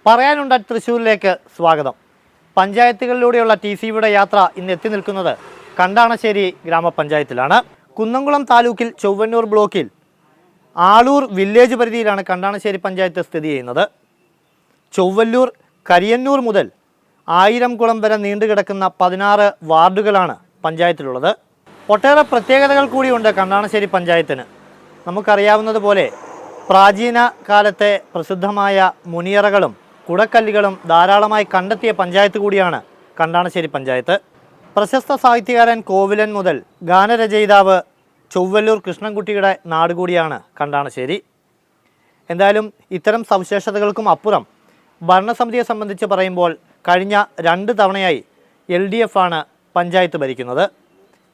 പറയാനുണ്ട് തൃശ്ശൂരിലേക്ക് സ്വാഗതം. പഞ്ചായത്തുകളിലൂടെയുള്ള TCVയുടെ യാത്ര ഇന്ന് എത്തി നിൽക്കുന്നത് കണ്ടാണശ്ശേരി ഗ്രാമപഞ്ചായത്തിലാണ്. കുന്നംകുളം താലൂക്കിൽ ചൊവ്വന്നൂർ ബ്ലോക്കിൽ ആളൂർ വില്ലേജ് പരിധിയിലാണ് കണ്ടാണശ്ശേരി പഞ്ചായത്ത് സ്ഥിതി ചെയ്യുന്നത്. ചൊവ്വല്ലൂർ കരിയന്നൂർ മുതൽ 1000 കുളം വരെ നീണ്ടുകിടക്കുന്ന 16 വാർഡുകളാണ് പഞ്ചായത്തിലുള്ളത്. ഒട്ടേറെ പ്രത്യേകതകൾ കൂടിയുണ്ട് കണ്ടാണശ്ശേരി പഞ്ചായത്തിന്. നമുക്കറിയാവുന്നതുപോലെ പ്രാചീന കാലത്തെ പ്രസിദ്ധമായ മുനിയറകളും കുടക്കല്ലുകളും ധാരാളമായി കണ്ടെത്തിയ പഞ്ചായത്ത് കൂടിയാണ് കണ്ടാണശ്ശേരി പഞ്ചായത്ത്. പ്രശസ്ത സാഹിത്യകാരൻ കോവിലൻ മുതൽ ഗാനരചയിതാവ് ചൊവ്വല്ലൂർ കൃഷ്ണൻകുട്ടിയുടെ നാട് കൂടിയാണ് കണ്ടാണശ്ശേരി. എന്തായാലും ഇത്തരം സവിശേഷതകൾക്കും അപ്പുറം ഭരണസമിതിയെ സംബന്ധിച്ച് പറയുമ്പോൾ കഴിഞ്ഞ 2 തവണയായി LDF ആണ് പഞ്ചായത്ത് ഭരിക്കുന്നത്.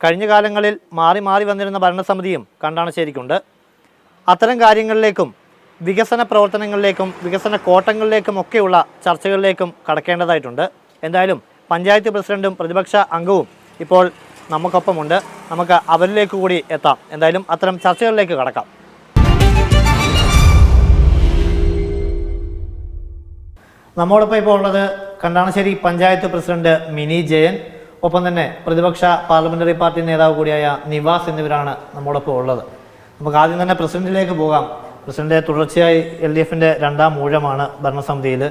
കഴിഞ്ഞ കാലങ്ങളിൽ മാറി മാറി വന്നിരുന്ന ഭരണസമിതിയും കണ്ടാണശ്ശേരിക്കുണ്ട്. അത്തരം കാര്യങ്ങളിലേക്കും വികസന പ്രവർത്തനങ്ങളിലേക്കും വികസന കോട്ടങ്ങളിലേക്കും ഒക്കെയുള്ള ചർച്ചകളിലേക്കും കടക്കേണ്ടതായിട്ടുണ്ട്. എന്തായാലും പഞ്ചായത്ത് പ്രസിഡന്റും പ്രതിപക്ഷ അംഗവും ഇപ്പോൾ നമുക്കൊപ്പമുണ്ട്. നമുക്ക് അവരിലേക്ക് കൂടി എത്താം. എന്തായാലും അത്തരം ചർച്ചകളിലേക്ക് കടക്കാം. നമ്മോടൊപ്പം ഇപ്പോൾ ഉള്ളത് കണ്ടാണശ്ശേരി പഞ്ചായത്ത് പ്രസിഡന്റ് മിനി ജയൻ, ഒപ്പം തന്നെ പ്രതിപക്ഷ പാർലമെന്ററി പാർട്ടി നേതാവ് കൂടിയായ നിവാസ് എന്നിവരാണ് നമ്മോടൊപ്പം ഉള്ളത്. നമുക്ക് ആദ്യം തന്നെ പ്രസിഡന്റിലേക്ക് പോകാം. പ്രസിഡന്റ്, തുടർച്ചയായി LDFന്റെ 2ാം ഊഴമാണ് ഭരണസമിതിയിൽ.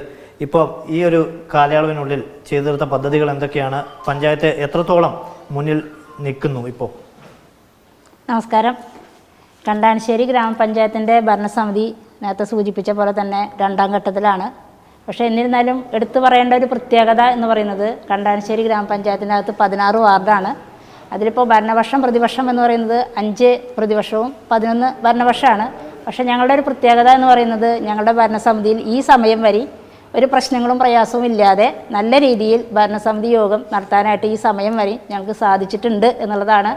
ഇപ്പോൾ ഈ ഒരു കാലയളവിനുള്ളിൽ ചെയ്തു തീർത്ത പദ്ധതികൾ എന്തൊക്കെയാണ്? പഞ്ചായത്ത് എത്രത്തോളം മുന്നിൽ നിൽക്കുന്നു ഇപ്പോൾ? നമസ്കാരം. കണ്ടാണശ്ശേരി ഗ്രാമപഞ്ചായത്തിൻ്റെ ഭരണസമിതി നേരത്തെ സൂചിപ്പിച്ച പോലെ തന്നെ 2ാം ഘട്ടത്തിലാണ്. പക്ഷേ എന്നിരുന്നാലും എടുത്തു പറയേണ്ട ഒരു പ്രത്യേകത എന്ന് പറയുന്നത് കണ്ടാണശ്ശേരി ഗ്രാമപഞ്ചായത്തിനകത്ത് 16 വാർഡാണ്. അതിലിപ്പോൾ ഭരണപക്ഷം പ്രതിപക്ഷം എന്ന് പറയുന്നത് 5 പ്രതിപക്ഷവും 11 ഭരണപക്ഷമാണ്. പക്ഷേ ഞങ്ങളുടെ ഒരു പ്രത്യേകത എന്ന് പറയുന്നത് ഞങ്ങളുടെ ഭരണസമിതിയിൽ ഈ സമയം വരെ ഒരു പ്രശ്നങ്ങളും പ്രയാസവും ഇല്ലാതെ നല്ല രീതിയിൽ ഭരണസമിതി യോഗം നടത്താനായിട്ട് ഈ സമയം വരെ ഞങ്ങൾക്ക് സാധിച്ചിട്ടുണ്ട് എന്നുള്ളതാണ്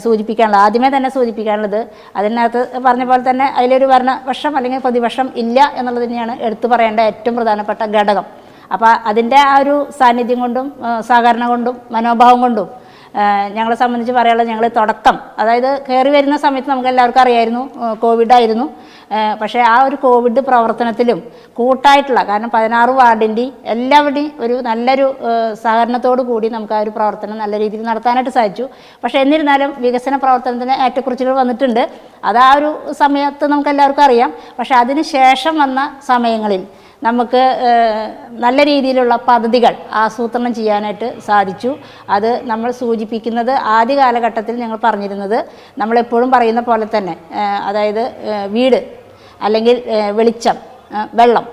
സൂചിപ്പിക്കാനുള്ളത്. ആദ്യമേ തന്നെ സൂചിപ്പിക്കാനുള്ളത്, അതിനകത്ത് പറഞ്ഞ പോലെ തന്നെ അതിലൊരു ഭരണപക്ഷം അല്ലെങ്കിൽ പ്രതിപക്ഷം ഇല്ല എന്നുള്ളത് തന്നെയാണ് എടുത്തു പറയേണ്ട ഏറ്റവും പ്രധാനപ്പെട്ട ഘടകം. അപ്പോൾ അതിൻ്റെ ആ ഒരു സാന്നിധ്യം കൊണ്ടും സഹകരണം കൊണ്ടും മനോഭാവം കൊണ്ടും ഞങ്ങളെ സംബന്ധിച്ച് പറയാനുള്ളത്, ഞങ്ങൾ തുടക്കം അതായത് കയറി വരുന്ന സമയത്ത് നമുക്ക് എല്ലാവർക്കും അറിയായിരുന്നു കോവിഡായിരുന്നു. പക്ഷേ ആ ഒരു കോവിഡ് പ്രവർത്തനത്തിലും കൂട്ടായിട്ടുള്ള, കാരണം 16 വാർഡിൻ്റെയും എല്ലാവരുടെയും ഒരു നല്ലൊരു സഹകരണത്തോടു കൂടി നമുക്ക് ആ ഒരു പ്രവർത്തനം നല്ല രീതിയിൽ നടത്താനായിട്ട് സാധിച്ചു. പക്ഷേ എന്നിരുന്നാലും വികസന പ്രവർത്തനത്തിന് ഏറ്റക്കുറച്ചിലുകൾ വന്നിട്ടുണ്ട്. അത് ആ ഒരു സമയത്ത് നമുക്ക് എല്ലാവർക്കും അറിയാം. പക്ഷേ അതിന് ശേഷം വന്ന സമയങ്ങളിൽ നമുക്ക് നല്ല രീതിയിലുള്ള പദ്ധതികൾ ആസൂത്രണം ചെയ്യാനായിട്ട് സാധിച്ചു. അത് നമ്മൾ സൂചിപ്പിക്കുന്നത് ആദ്യ കാലഘട്ടത്തിൽ ഞങ്ങൾ പറഞ്ഞിരുന്നത് നമ്മളെപ്പോഴും പറയുന്ന പോലെ തന്നെ, അതായത് വീട് അല്ലെങ്കിൽ വെളിച്ചം, വെള്ളം,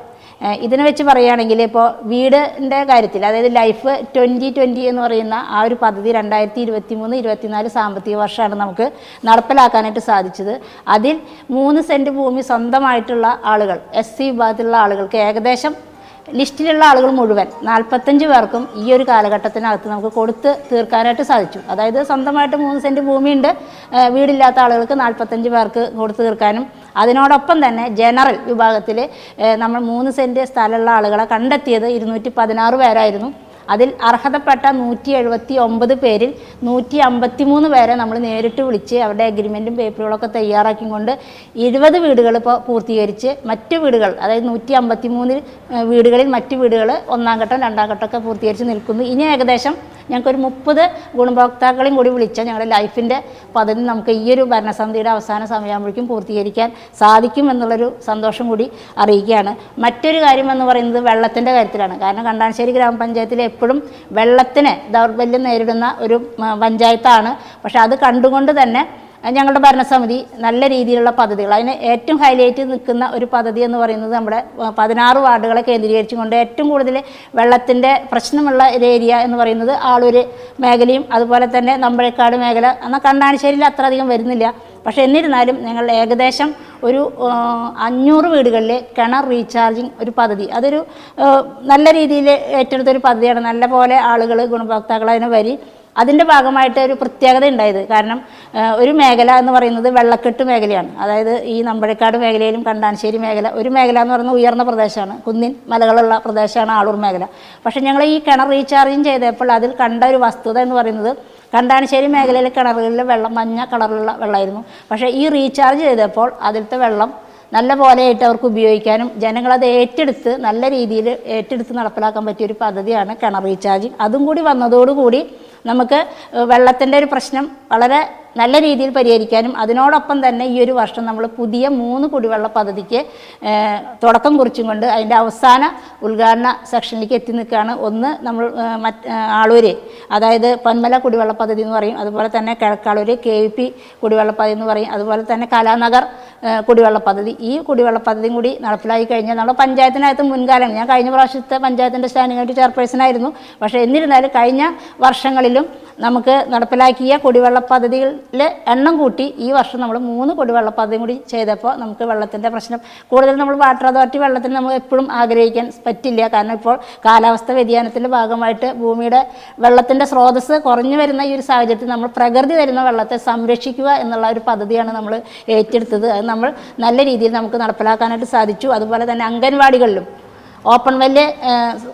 ഇതിനെ വെച്ച് പറയുകയാണെങ്കിൽ ഇപ്പോൾ വീടിൻ്റെ കാര്യത്തിൽ അതായത് ലൈഫ് 2020 എന്ന് പറയുന്ന ആ ഒരു പദ്ധതി 2023-24 സാമ്പത്തിക വർഷമാണ് നമുക്ക് നടപ്പിലാക്കാനായിട്ട് സാധിച്ചത്. അതിൽ 3 സെൻറ്റ് ഭൂമി സ്വന്തമായിട്ടുള്ള ആളുകൾ, SC വിഭാഗത്തിലുള്ള ആളുകൾക്ക് ഏകദേശം ലിസ്റ്റിലുള്ള ആളുകൾ മുഴുവൻ 45 പേർക്കും ഈ ഒരു കാലഘട്ടത്തിനകത്ത് നമുക്ക് കൊടുത്ത് തീർക്കാനായിട്ട് സാധിച്ചു. അതായത് സ്വന്തമായിട്ട് 3 സെൻറ്റ് ഭൂമിയുണ്ട്, വീടില്ലാത്ത ആളുകൾക്ക് 45 പേർക്ക് കൊടുത്തു തീർക്കാനും, അതിനോടൊപ്പം തന്നെ ജനറൽ വിഭാഗത്തിൽ നമ്മൾ 3 സെൻറ്റ് സ്ഥലമുള്ള ആളുകളെ കണ്ടെത്തിയത് 216 പേരായിരുന്നു. അതിൽ അർഹതപ്പെട്ട 179 പേരിൽ 153 പേരെ നമ്മൾ നേരിട്ട് വിളിച്ച് അവരുടെ അഗ്രിമെൻറ്റും പേപ്പറുകളൊക്കെ തയ്യാറാക്കിക്കൊണ്ട് 20 വീടുകൾ ഇപ്പോൾ പൂർത്തീകരിച്ച്, മറ്റ് വീടുകൾ അതായത് 153 വീടുകളിൽ മറ്റ് വീടുകൾ 1ാം ഘട്ടം 2ാം ഘട്ടമൊക്കെ പൂർത്തീകരിച്ച് നിൽക്കുന്നു. ഇനി ഏകദേശം ഞങ്ങൾക്കൊരു 30 ഗുണഭോക്താക്കളെയും കൂടി വിളിച്ചാൽ ഞങ്ങളുടെ ലൈഫിൻ്റെ പദ്ധതി നമുക്ക് ഈ ഒരു ഭരണസമിതിയുടെ അവസാന സമയമാകുമ്പോഴേക്കും പൂർത്തീകരിക്കാൻ സാധിക്കും എന്നുള്ളൊരു സന്തോഷം കൂടി അറിയിക്കുകയാണ്. മറ്റൊരു കാര്യം എന്ന് പറയുന്നത് വെള്ളത്തിൻ്റെ കാര്യത്തിലാണ്. കാരണം കണ്ടാണശ്ശേരി ഗ്രാമപഞ്ചായത്തിലെ എപ്പോഴും വെള്ളത്തിന് ദൗർബല്യം നേരിടുന്ന ഒരു പഞ്ചായത്താണ്. പക്ഷെ അത് കണ്ടുകൊണ്ട് തന്നെ ഞങ്ങളുടെ ഭരണസമിതി നല്ല രീതിയിലുള്ള പദ്ധതികൾ, അതിന് ഏറ്റവും ഹൈലൈറ്റ് നിൽക്കുന്ന ഒരു പദ്ധതി എന്ന് പറയുന്നത് നമ്മുടെ 16 വാർഡുകളെ കേന്ദ്രീകരിച്ചുകൊണ്ട് ഏറ്റവും കൂടുതൽ വെള്ളത്തിൻ്റെ പ്രശ്നമുള്ള ഒരു ഏരിയ എന്ന് പറയുന്നത് ആളൂർ മേഖലയും അതുപോലെ തന്നെ നമ്പഴക്കാട് മേഖല. എന്നാൽ കണ്ടാണശ്ശേരിയിൽ അത്ര അധികം വരുന്നില്ല. പക്ഷേ എന്നിരുന്നാലും ഞങ്ങൾ ഏകദേശം ഒരു 500 വീടുകളിൽ കിണർ റീചാർജിങ് ഒരു പദ്ധതി, അതൊരു നല്ല രീതിയിൽ ഏറ്റെടുത്തൊരു പദ്ധതിയാണ്. നല്ല പോലെ ആളുകൾ ഗുണഭോക്താക്കൾ അതിനെ വരി അതിൻ്റെ ഭാഗമായിട്ട് ഒരു പ്രത്യേകത ഉണ്ടായത്. കാരണം ഒരു മേഖല എന്ന് പറയുന്നത് വെള്ളക്കെട്ട് മേഖലയാണ്. അതായത് ഈ നമ്പഴക്കാട് മേഖലയിലും കണ്ടാണശ്ശേരി മേഖല, ഒരു മേഖല എന്ന് പറയുന്നത് ഉയർന്ന പ്രദേശമാണ്, കുന്നിൻ മലകളുള്ള പ്രദേശമാണ് ആളൂർ മേഖല. പക്ഷേ ഞങ്ങൾ ഈ കിണർ റീചാർജിങ് ചെയ്തപ്പോൾ അതിൽ കണ്ട ഒരു വസ്തുത എന്ന് പറയുന്നത്, കണ്ടാണശ്ശേരി മേഖലയിലെ കിണറുകളിലെ വെള്ളം മഞ്ഞ കളറിലുള്ള വെള്ളമായിരുന്നു. പക്ഷേ ഈ റീചാർജ് ചെയ്തപ്പോൾ അതിലത്തെ വെള്ളം നല്ല പോലെയായിട്ട് അവർക്ക് ഉപയോഗിക്കാനും ജനങ്ങളത് ഏറ്റെടുത്ത് നല്ല രീതിയിൽ ഏറ്റെടുത്ത് നടപ്പിലാക്കാൻ പറ്റിയൊരു പദ്ധതിയാണ് കിണർ റീചാർജിങ്. അതും കൂടി വന്നതോടുകൂടി നമുക്ക് വെള്ളത്തിൻ്റെ ഒരു പ്രശ്നം വളരെ നല്ല രീതിയിൽ പരിഹരിക്കാനും അതിനോടൊപ്പം തന്നെ ഈ ഒരു വർഷം നമ്മൾ പുതിയ 3 കുടിവെള്ള പദ്ധതിക്ക് തുടക്കം കുറിച്ചും കൊണ്ട് അതിൻ്റെ അവസാന ഉദ്ഘാടന സെക്ഷനിലേക്ക് എത്തി നിൽക്കുകയാണ്. ഒന്ന് നമ്മൾ ആളൂര്, അതായത് പൊന്മല കുടിവെള്ള പദ്ധതി എന്ന് പറയും, അതുപോലെ തന്നെ കിഴക്കാളൂര് KVP കുടിവെള്ള പദ്ധതി എന്ന് പറയും, അതുപോലെ തന്നെ കലാനഗർ കുടിവെള്ള പദ്ധതി. ഈ കുടിവെള്ള പദ്ധതിയും കൂടി നടപ്പിലാക്കി കഴിഞ്ഞാൽ നമ്മുടെ പഞ്ചായത്തിനകത്ത് മുൻകാലം, ഞാൻ കഴിഞ്ഞ പ്രാവശ്യത്തെ പഞ്ചായത്തിൻ്റെ സ്റ്റാൻഡിംഗ് കമ്മിറ്റി ചെയർപേഴ്സണായിരുന്നു. പക്ഷേ എന്നിരുന്നാലും കഴിഞ്ഞ വർഷങ്ങളിലും നമുക്ക് നടപ്പിലാക്കിയ കുടിവെള്ള പദ്ധതികളിൽ എണ്ണം കൂട്ടി ഈ വർഷം നമ്മൾ 3 കുടിവെള്ള പദ്ധതിയും കൂടി ചെയ്തപ്പോൾ നമുക്ക് വെള്ളത്തിൻ്റെ പ്രശ്നം കൂടുതൽ നമ്മൾ വാട്ടർ അതോറിറ്റി വെള്ളത്തിന് നമ്മൾ എപ്പോഴും ആഗ്രഹിക്കാൻ പറ്റില്ല. കാരണം ഇപ്പോൾ കാലാവസ്ഥ വ്യതിയാനത്തിൻ്റെ ഭാഗമായിട്ട് ഭൂമിയുടെ വെള്ളത്തിൻ്റെ സ്രോതസ്സ് കുറഞ്ഞു വരുന്ന ഈ ഒരു സാഹചര്യത്തിൽ നമ്മൾ പ്രകൃതി തരുന്ന വെള്ളത്തെ സംരക്ഷിക്കുക എന്നുള്ള ഒരു പദ്ധതിയാണ് നമ്മൾ ഏറ്റെടുത്തത്. അത് നമ്മൾ നല്ല രീതിയിൽ നമുക്ക് നടപ്പിലാക്കാനായിട്ട് സാധിച്ചു. അതുപോലെ തന്നെ അംഗൻവാടികളിലും ഓപ്പൺ വെല്ല്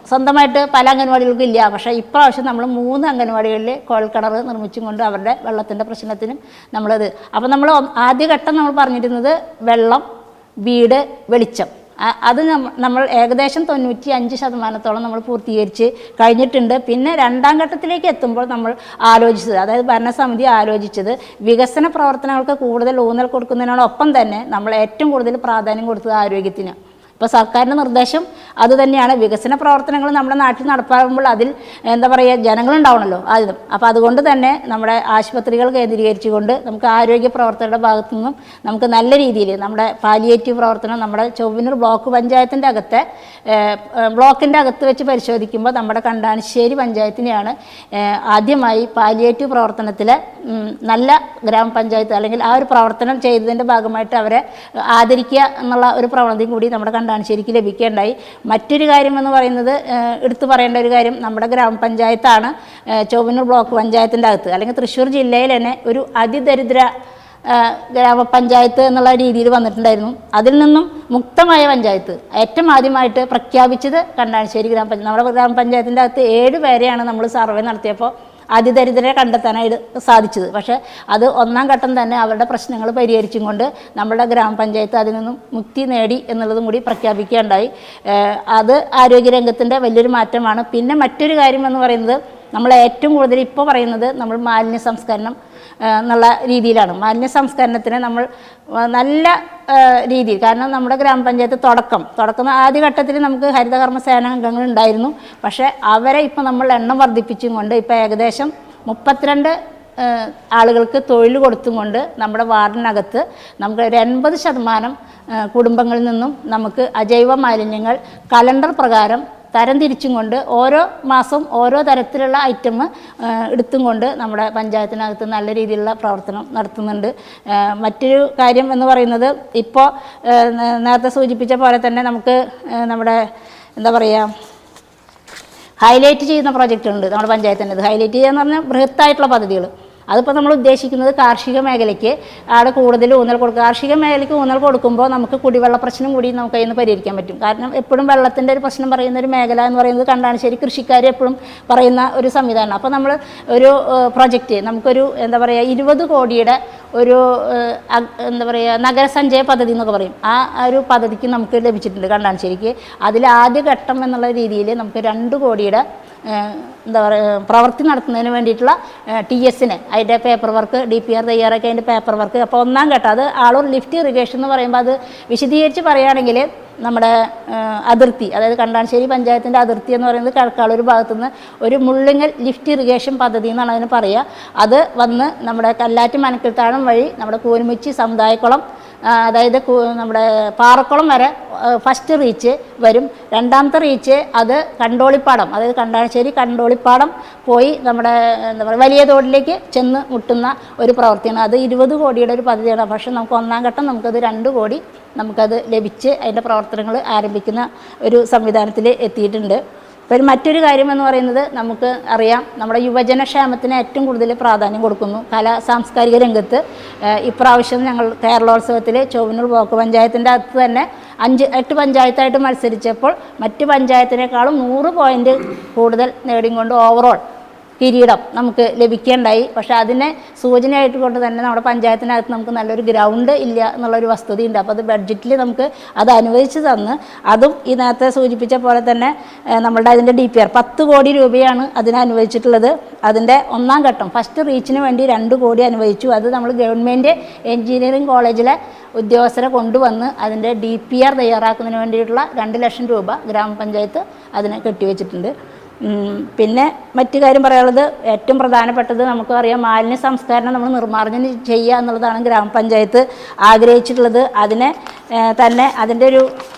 സ്വന്തമായിട്ട് പല അംഗൻവാടികൾക്കും ഇല്ല. പക്ഷേ ഇപ്രാവശ്യം നമ്മൾ 3 അംഗൻവാടികളിൽ കുഴൽക്കിണർ നിർമ്മിച്ചും കൊണ്ട് അവരുടെ വെള്ളത്തിൻ്റെ പ്രശ്നത്തിനും നമ്മളത്. അപ്പോൾ നമ്മൾ ആദ്യഘട്ടം നമ്മൾ പറഞ്ഞിരുന്നത് വെള്ളം, വീട്, വെളിച്ചം. അത് നമ്മൾ ഏകദേശം 95% നമ്മൾ പൂർത്തീകരിച്ച് കഴിഞ്ഞിട്ടുണ്ട്. പിന്നെ രണ്ടാം ഘട്ടത്തിലേക്ക് എത്തുമ്പോൾ നമ്മൾ ആലോചിച്ചത്, അതായത് ഭരണസമിതി ആലോചിച്ചത് വികസന പ്രവർത്തനങ്ങൾക്ക് കൂടുതൽ ഊന്നൽ കൊടുക്കുന്നതിനോടൊപ്പം തന്നെ നമ്മൾ ഏറ്റവും കൂടുതൽ പ്രാധാന്യം കൊടുത്തത് ആരോഗ്യത്തിന്. ഇപ്പോൾ സർക്കാരിൻ്റെ നിർദ്ദേശം അതുതന്നെയാണ്. വികസന പ്രവർത്തനങ്ങൾ നമ്മുടെ നാട്ടിൽ നടപ്പാകുമ്പോൾ അതിൽ എന്താ പറയുക, ജനങ്ങളുണ്ടാവണമല്ലോ ആദ്യം. അപ്പോൾ അതുകൊണ്ട് തന്നെ നമ്മുടെ ആശുപത്രികൾ കേന്ദ്രീകരിച്ചുകൊണ്ട് നമുക്ക് ആരോഗ്യ പ്രവർത്തകരുടെ ഭാഗത്തു നിന്നും നമുക്ക് നല്ല രീതിയിൽ നമ്മുടെ പാലിയേറ്റീവ് പ്രവർത്തനം നമ്മുടെ ചൊവ്വന്നൂർ ബ്ലോക്ക് പഞ്ചായത്തിൻ്റെ അകത്തെ ബ്ലോക്കിൻ്റെ അകത്ത് വെച്ച് പരിശോധിക്കുമ്പോൾ നമ്മുടെ കണ്ടാണിശ്ശേരി പഞ്ചായത്തിനെയാണ് ആദ്യമായി പാലിയേറ്റീവ് പ്രവർത്തനത്തിലെ നല്ല ഗ്രാമപഞ്ചായത്ത്, അല്ലെങ്കിൽ ആ ഒരു പ്രവർത്തനം ചെയ്തതിൻ്റെ ഭാഗമായിട്ട് അവരെ ആദരിക്കുക എന്നുള്ള ഒരു പ്രവണതയും കൂടി നമ്മുടെ കണ്ടാണിശ്ശേരിക്ക് ലഭിക്കുകയുണ്ടായി. മറ്റൊരു കാര്യം എന്ന് പറയുന്നത്, എടുത്തു പറയേണ്ട ഒരു കാര്യം, നമ്മുടെ ഗ്രാമപഞ്ചായത്താണ് ചൊവ്വന്നൂർ ബ്ലോക്ക് പഞ്ചായത്തിൻ്റെ അകത്ത്, അല്ലെങ്കിൽ തൃശ്ശൂർ ജില്ലയിൽ തന്നെ ഒരു അതിദരിദ്ര ഗ്രാമപഞ്ചായത്ത് എന്നുള്ള രീതിയിൽ വന്നിട്ടുണ്ടായിരുന്നു. അതിൽ നിന്നും മുക്തമായ പഞ്ചായത്ത് ഏറ്റവും ആദ്യമായിട്ട് പ്രഖ്യാപിച്ചത് കണ്ടാണിശ്ശേരി ഗ്രാമപഞ്ചായത്ത്. നമ്മുടെ ഗ്രാമപഞ്ചായത്തിൻ്റെ അകത്ത് 7 പേരെയാണ് നമ്മൾ സർവേ നടത്തിയപ്പോൾ അതിദരിദ്രരെ കണ്ടെത്താനായിട്ട് സാധിച്ചത്. പക്ഷേ അത് ഒന്നാം ഘട്ടം തന്നെ അവരുടെ പ്രശ്നങ്ങൾ പരിഹരിച്ചും കൊണ്ട് നമ്മുടെ ഗ്രാമപഞ്ചായത്ത് അതിൽ നിന്നും മുക്തി നേടി എന്നുള്ളതും കൂടി പ്രഖ്യാപിക്കുകയുണ്ടായി. അത് ആരോഗ്യരംഗത്തിൻ്റെ വലിയൊരു മാറ്റമാണ്. പിന്നെ മറ്റൊരു കാര്യം എന്ന് പറയുന്നത്, നമ്മൾ ഏറ്റവും കൂടുതൽ ഇപ്പോൾ പറയുന്നത് നമ്മൾ മാലിന്യ സംസ്കരണം എന്നുള്ള രീതിയിലാണ്. മാലിന്യ സംസ്കരണത്തിന് നമ്മൾ നല്ല രീതിയിൽ, കാരണം നമ്മുടെ ഗ്രാമപഞ്ചായത്ത് തുടക്കം ആദ്യഘട്ടത്തിൽ നമുക്ക് ഹരിതകർമ്മ സേന അംഗങ്ങൾ ഉണ്ടായിരുന്നു. പക്ഷേ അവരെ ഇപ്പോൾ നമ്മൾ എണ്ണം വർദ്ധിപ്പിച്ചും കൊണ്ട് ഇപ്പോൾ ഏകദേശം 32 ആളുകൾക്ക് തൊഴിൽ കൊടുത്തും കൊണ്ട് നമ്മുടെ വാർഡിനകത്ത് നമുക്ക് ഒരു 80% കുടുംബങ്ങളിൽ നിന്നും നമുക്ക് അജൈവ മാലിന്യങ്ങൾ കലണ്ടർ പ്രകാരം തരംതിരിച്ചും കൊണ്ട് ഓരോ മാസം ഓരോ തരത്തിലുള്ള ഐറ്റം എടുത്തും കൊണ്ട് നമ്മുടെ പഞ്ചായത്തിനകത്ത് നല്ല രീതിയിലുള്ള പ്രവർത്തനം നടത്തുന്നുണ്ട്. മറ്റൊരു കാര്യം എന്ന് പറയുന്നത്, ഇപ്പോൾ നേരത്തെ സൂചിപ്പിച്ച പോലെ തന്നെ നമുക്ക് നമ്മുടെ എന്താ പറയുക, ഹൈലൈറ്റ് ചെയ്യുന്ന പ്രോജക്റ്റുണ്ട് നമ്മുടെ പഞ്ചായത്തിൻ്റെ. ഹൈലൈറ്റ് ചെയ്യുക എന്ന് പറഞ്ഞാൽ ബൃഹത്തായിട്ടുള്ള പദ്ധതികൾ. അതിപ്പോൾ നമ്മൾ ഉദ്ദേശിക്കുന്നത് കാർഷിക മേഖലയ്ക്ക് അവിടെ കൂടുതൽ ഊന്നൽ കൊടുക്കുക. കാർഷിക മേഖലയ്ക്ക് ഊന്നൽ കൊടുക്കുമ്പോൾ നമുക്ക് കുടിവെള്ള പ്രശ്നം കൂടി നമുക്ക് അതിൽ നിന്ന് പരിഹരിക്കാൻ പറ്റും. കാരണം എപ്പോഴും വെള്ളത്തിൻ്റെ ഒരു പ്രശ്നം പറയുന്ന ഒരു മേഖല എന്ന് പറയുന്നത് കണ്ടാണിശ്ശേരി കൃഷിക്കാർ എപ്പോഴും പറയുന്ന ഒരു സംവിധാനം. അപ്പോൾ നമ്മൾ ഒരു പ്രൊജക്റ്റ്, നമുക്കൊരു എന്താ പറയുക 20 കോടിയുടെ ഒരു എന്താ പറയുക നഗരസഞ്ചയ പദ്ധതി എന്നൊക്കെ പറയും, ആ ഒരു പദ്ധതിക്ക് നമുക്ക് ലഭിച്ചിട്ടുണ്ട് കണ്ടാണിശ്ശേരിക്ക്. അതിൽ ആദ്യ ഘട്ടം എന്നുള്ള രീതിയിൽ നമുക്ക് 2 കോടിയുടെ എന്താ പറയുക പ്രവൃത്തി നടത്തുന്നതിന് വേണ്ടിയിട്ടുള്ള TSന് അതിൻ്റെ പേപ്പർ വർക്ക്, DPR തയ്യാറാക്കി അതിൻ്റെ പേപ്പർ വർക്ക്. അപ്പോൾ ഒന്നാം ഘട്ടം അത് ആളൂർ ലിഫ്റ്റ് ഇറിഗേഷൻ എന്ന് പറയുമ്പോൾ അത് വിശദീകരിച്ച് പറയുകയാണെങ്കിൽ നമ്മുടെ അതിർത്തി, അതായത് കണ്ടാണിശ്ശേരി പഞ്ചായത്തിൻ്റെ അതിർത്തി എന്ന് പറയുന്നത് കിഴക്കാളൂർ ഭാഗത്തുനിന്ന് ഒരു മുള്ളിങ്ങൽ ലിഫ്റ്റ് ഇറിഗേഷൻ പദ്ധതി എന്നാണ് അതിന് പറയുക. അത് വന്ന് നമ്മുടെ കല്ലാറ്റ് മനക്കൽത്താഴം വഴി നമ്മുടെ കൂനുമുച്ചി സമുദായക്കുളം, അതായത് നമ്മുടെ പാറക്കുളം വരെ ഫസ്റ്റ് റീച്ച് വരും. രണ്ടാമത്തെ റീച്ച് അത് കണ്ടോളിപ്പാടം, അതായത് കണ്ടാണിശ്ശേരി കണ്ടോളിപ്പാടം പോയി നമ്മുടെ എന്താ പറയുക വലിയ തോടിലേക്ക് ചെന്ന് മുട്ടുന്ന ഒരു പ്രവൃത്തിയാണ്. അത് 20 കോടിയുടെ ഒരു പദ്ധതിയാണ്. പക്ഷേ നമുക്ക് ഒന്നാം ഘട്ടം നമുക്കത് 2 കോടി നമുക്കത് ലഭിച്ച് അതിൻ്റെ പ്രവർത്തനങ്ങൾ ആരംഭിക്കുന്ന ഒരു സംവിധാനത്തിൽ എത്തിയിട്ടുണ്ട്. അപ്പോൾ മറ്റൊരു കാര്യം എന്ന് പറയുന്നത്, നമുക്ക് അറിയാം നമ്മുടെ യുവജനക്ഷേമത്തിന് ഏറ്റവും കൂടുതൽ പ്രാധാന്യം കൊടുക്കുന്നു സാംസ്കാരിക രംഗത്ത്. ഇപ്രാവശ്യം ഞങ്ങൾ കേരളോത്സവത്തിൽ ചൊവ്വന്നൂർ ബ്ലോക്ക് പഞ്ചായത്തിൻ്റെ അകത്ത് തന്നെ 8 പഞ്ചായത്തായിട്ട് മത്സരിച്ചപ്പോൾ മറ്റ് പഞ്ചായത്തിനേക്കാളും 100 പോയിൻ്റ് കൂടുതൽ നേടിക്കൊണ്ട് ഓവറോൾ കിരീടം നമുക്ക് ലഭിക്കേണ്ടായി. പക്ഷേ അതിനെ സൂചനയായിട്ട് കൊണ്ട് തന്നെ നമ്മുടെ പഞ്ചായത്തിനകത്ത് നമുക്ക് നല്ലൊരു ഗ്രൗണ്ട് ഇല്ല എന്നുള്ളൊരു വസ്തുതയുണ്ട്. അപ്പോൾ അത് ബഡ്ജറ്റിൽ നമുക്ക് അത് അനുവദിച്ച് തന്ന്, അതും ഈ നേരത്തെ സൂചിപ്പിച്ച പോലെ തന്നെ നമ്മളുടെ അതിൻ്റെ DPR 10 കോടി രൂപയാണ് അതിന് അനുവദിച്ചിട്ടുള്ളത്. അതിൻ്റെ ഒന്നാം ഘട്ടം ഫസ്റ്റ് റീച്ചിന് വേണ്ടി 2 കോടി അനുവദിച്ചു. അത് നമ്മൾ ഗവൺമെൻറ് എഞ്ചിനീയറിംഗ് കോളേജിലെ ഉദ്യോഗസ്ഥരെ കൊണ്ടുവന്ന് അതിൻ്റെ DPR തയ്യാറാക്കുന്നതിന് വേണ്ടിയിട്ടുള്ള 2 ലക്ഷം രൂപ ഗ്രാമപഞ്ചായത്ത് അതിന് കെട്ടിവെച്ചിട്ടുണ്ട്. പിന്നെ മറ്റു കാര്യം പറയാനുള്ളത്, ഏറ്റവും പ്രധാനപ്പെട്ടത് നമുക്കറിയാം, മാലിന്യ സംസ്കരണം നമ്മൾ നിർമ്മാർജ്ജനം ചെയ്യുക എന്നുള്ളതാണ് ഗ്രാമപഞ്ചായത്ത് ആഗ്രഹിച്ചിട്ടുള്ളത്. അതിനെ തന്നെ അതിൻ്റെ ഒരു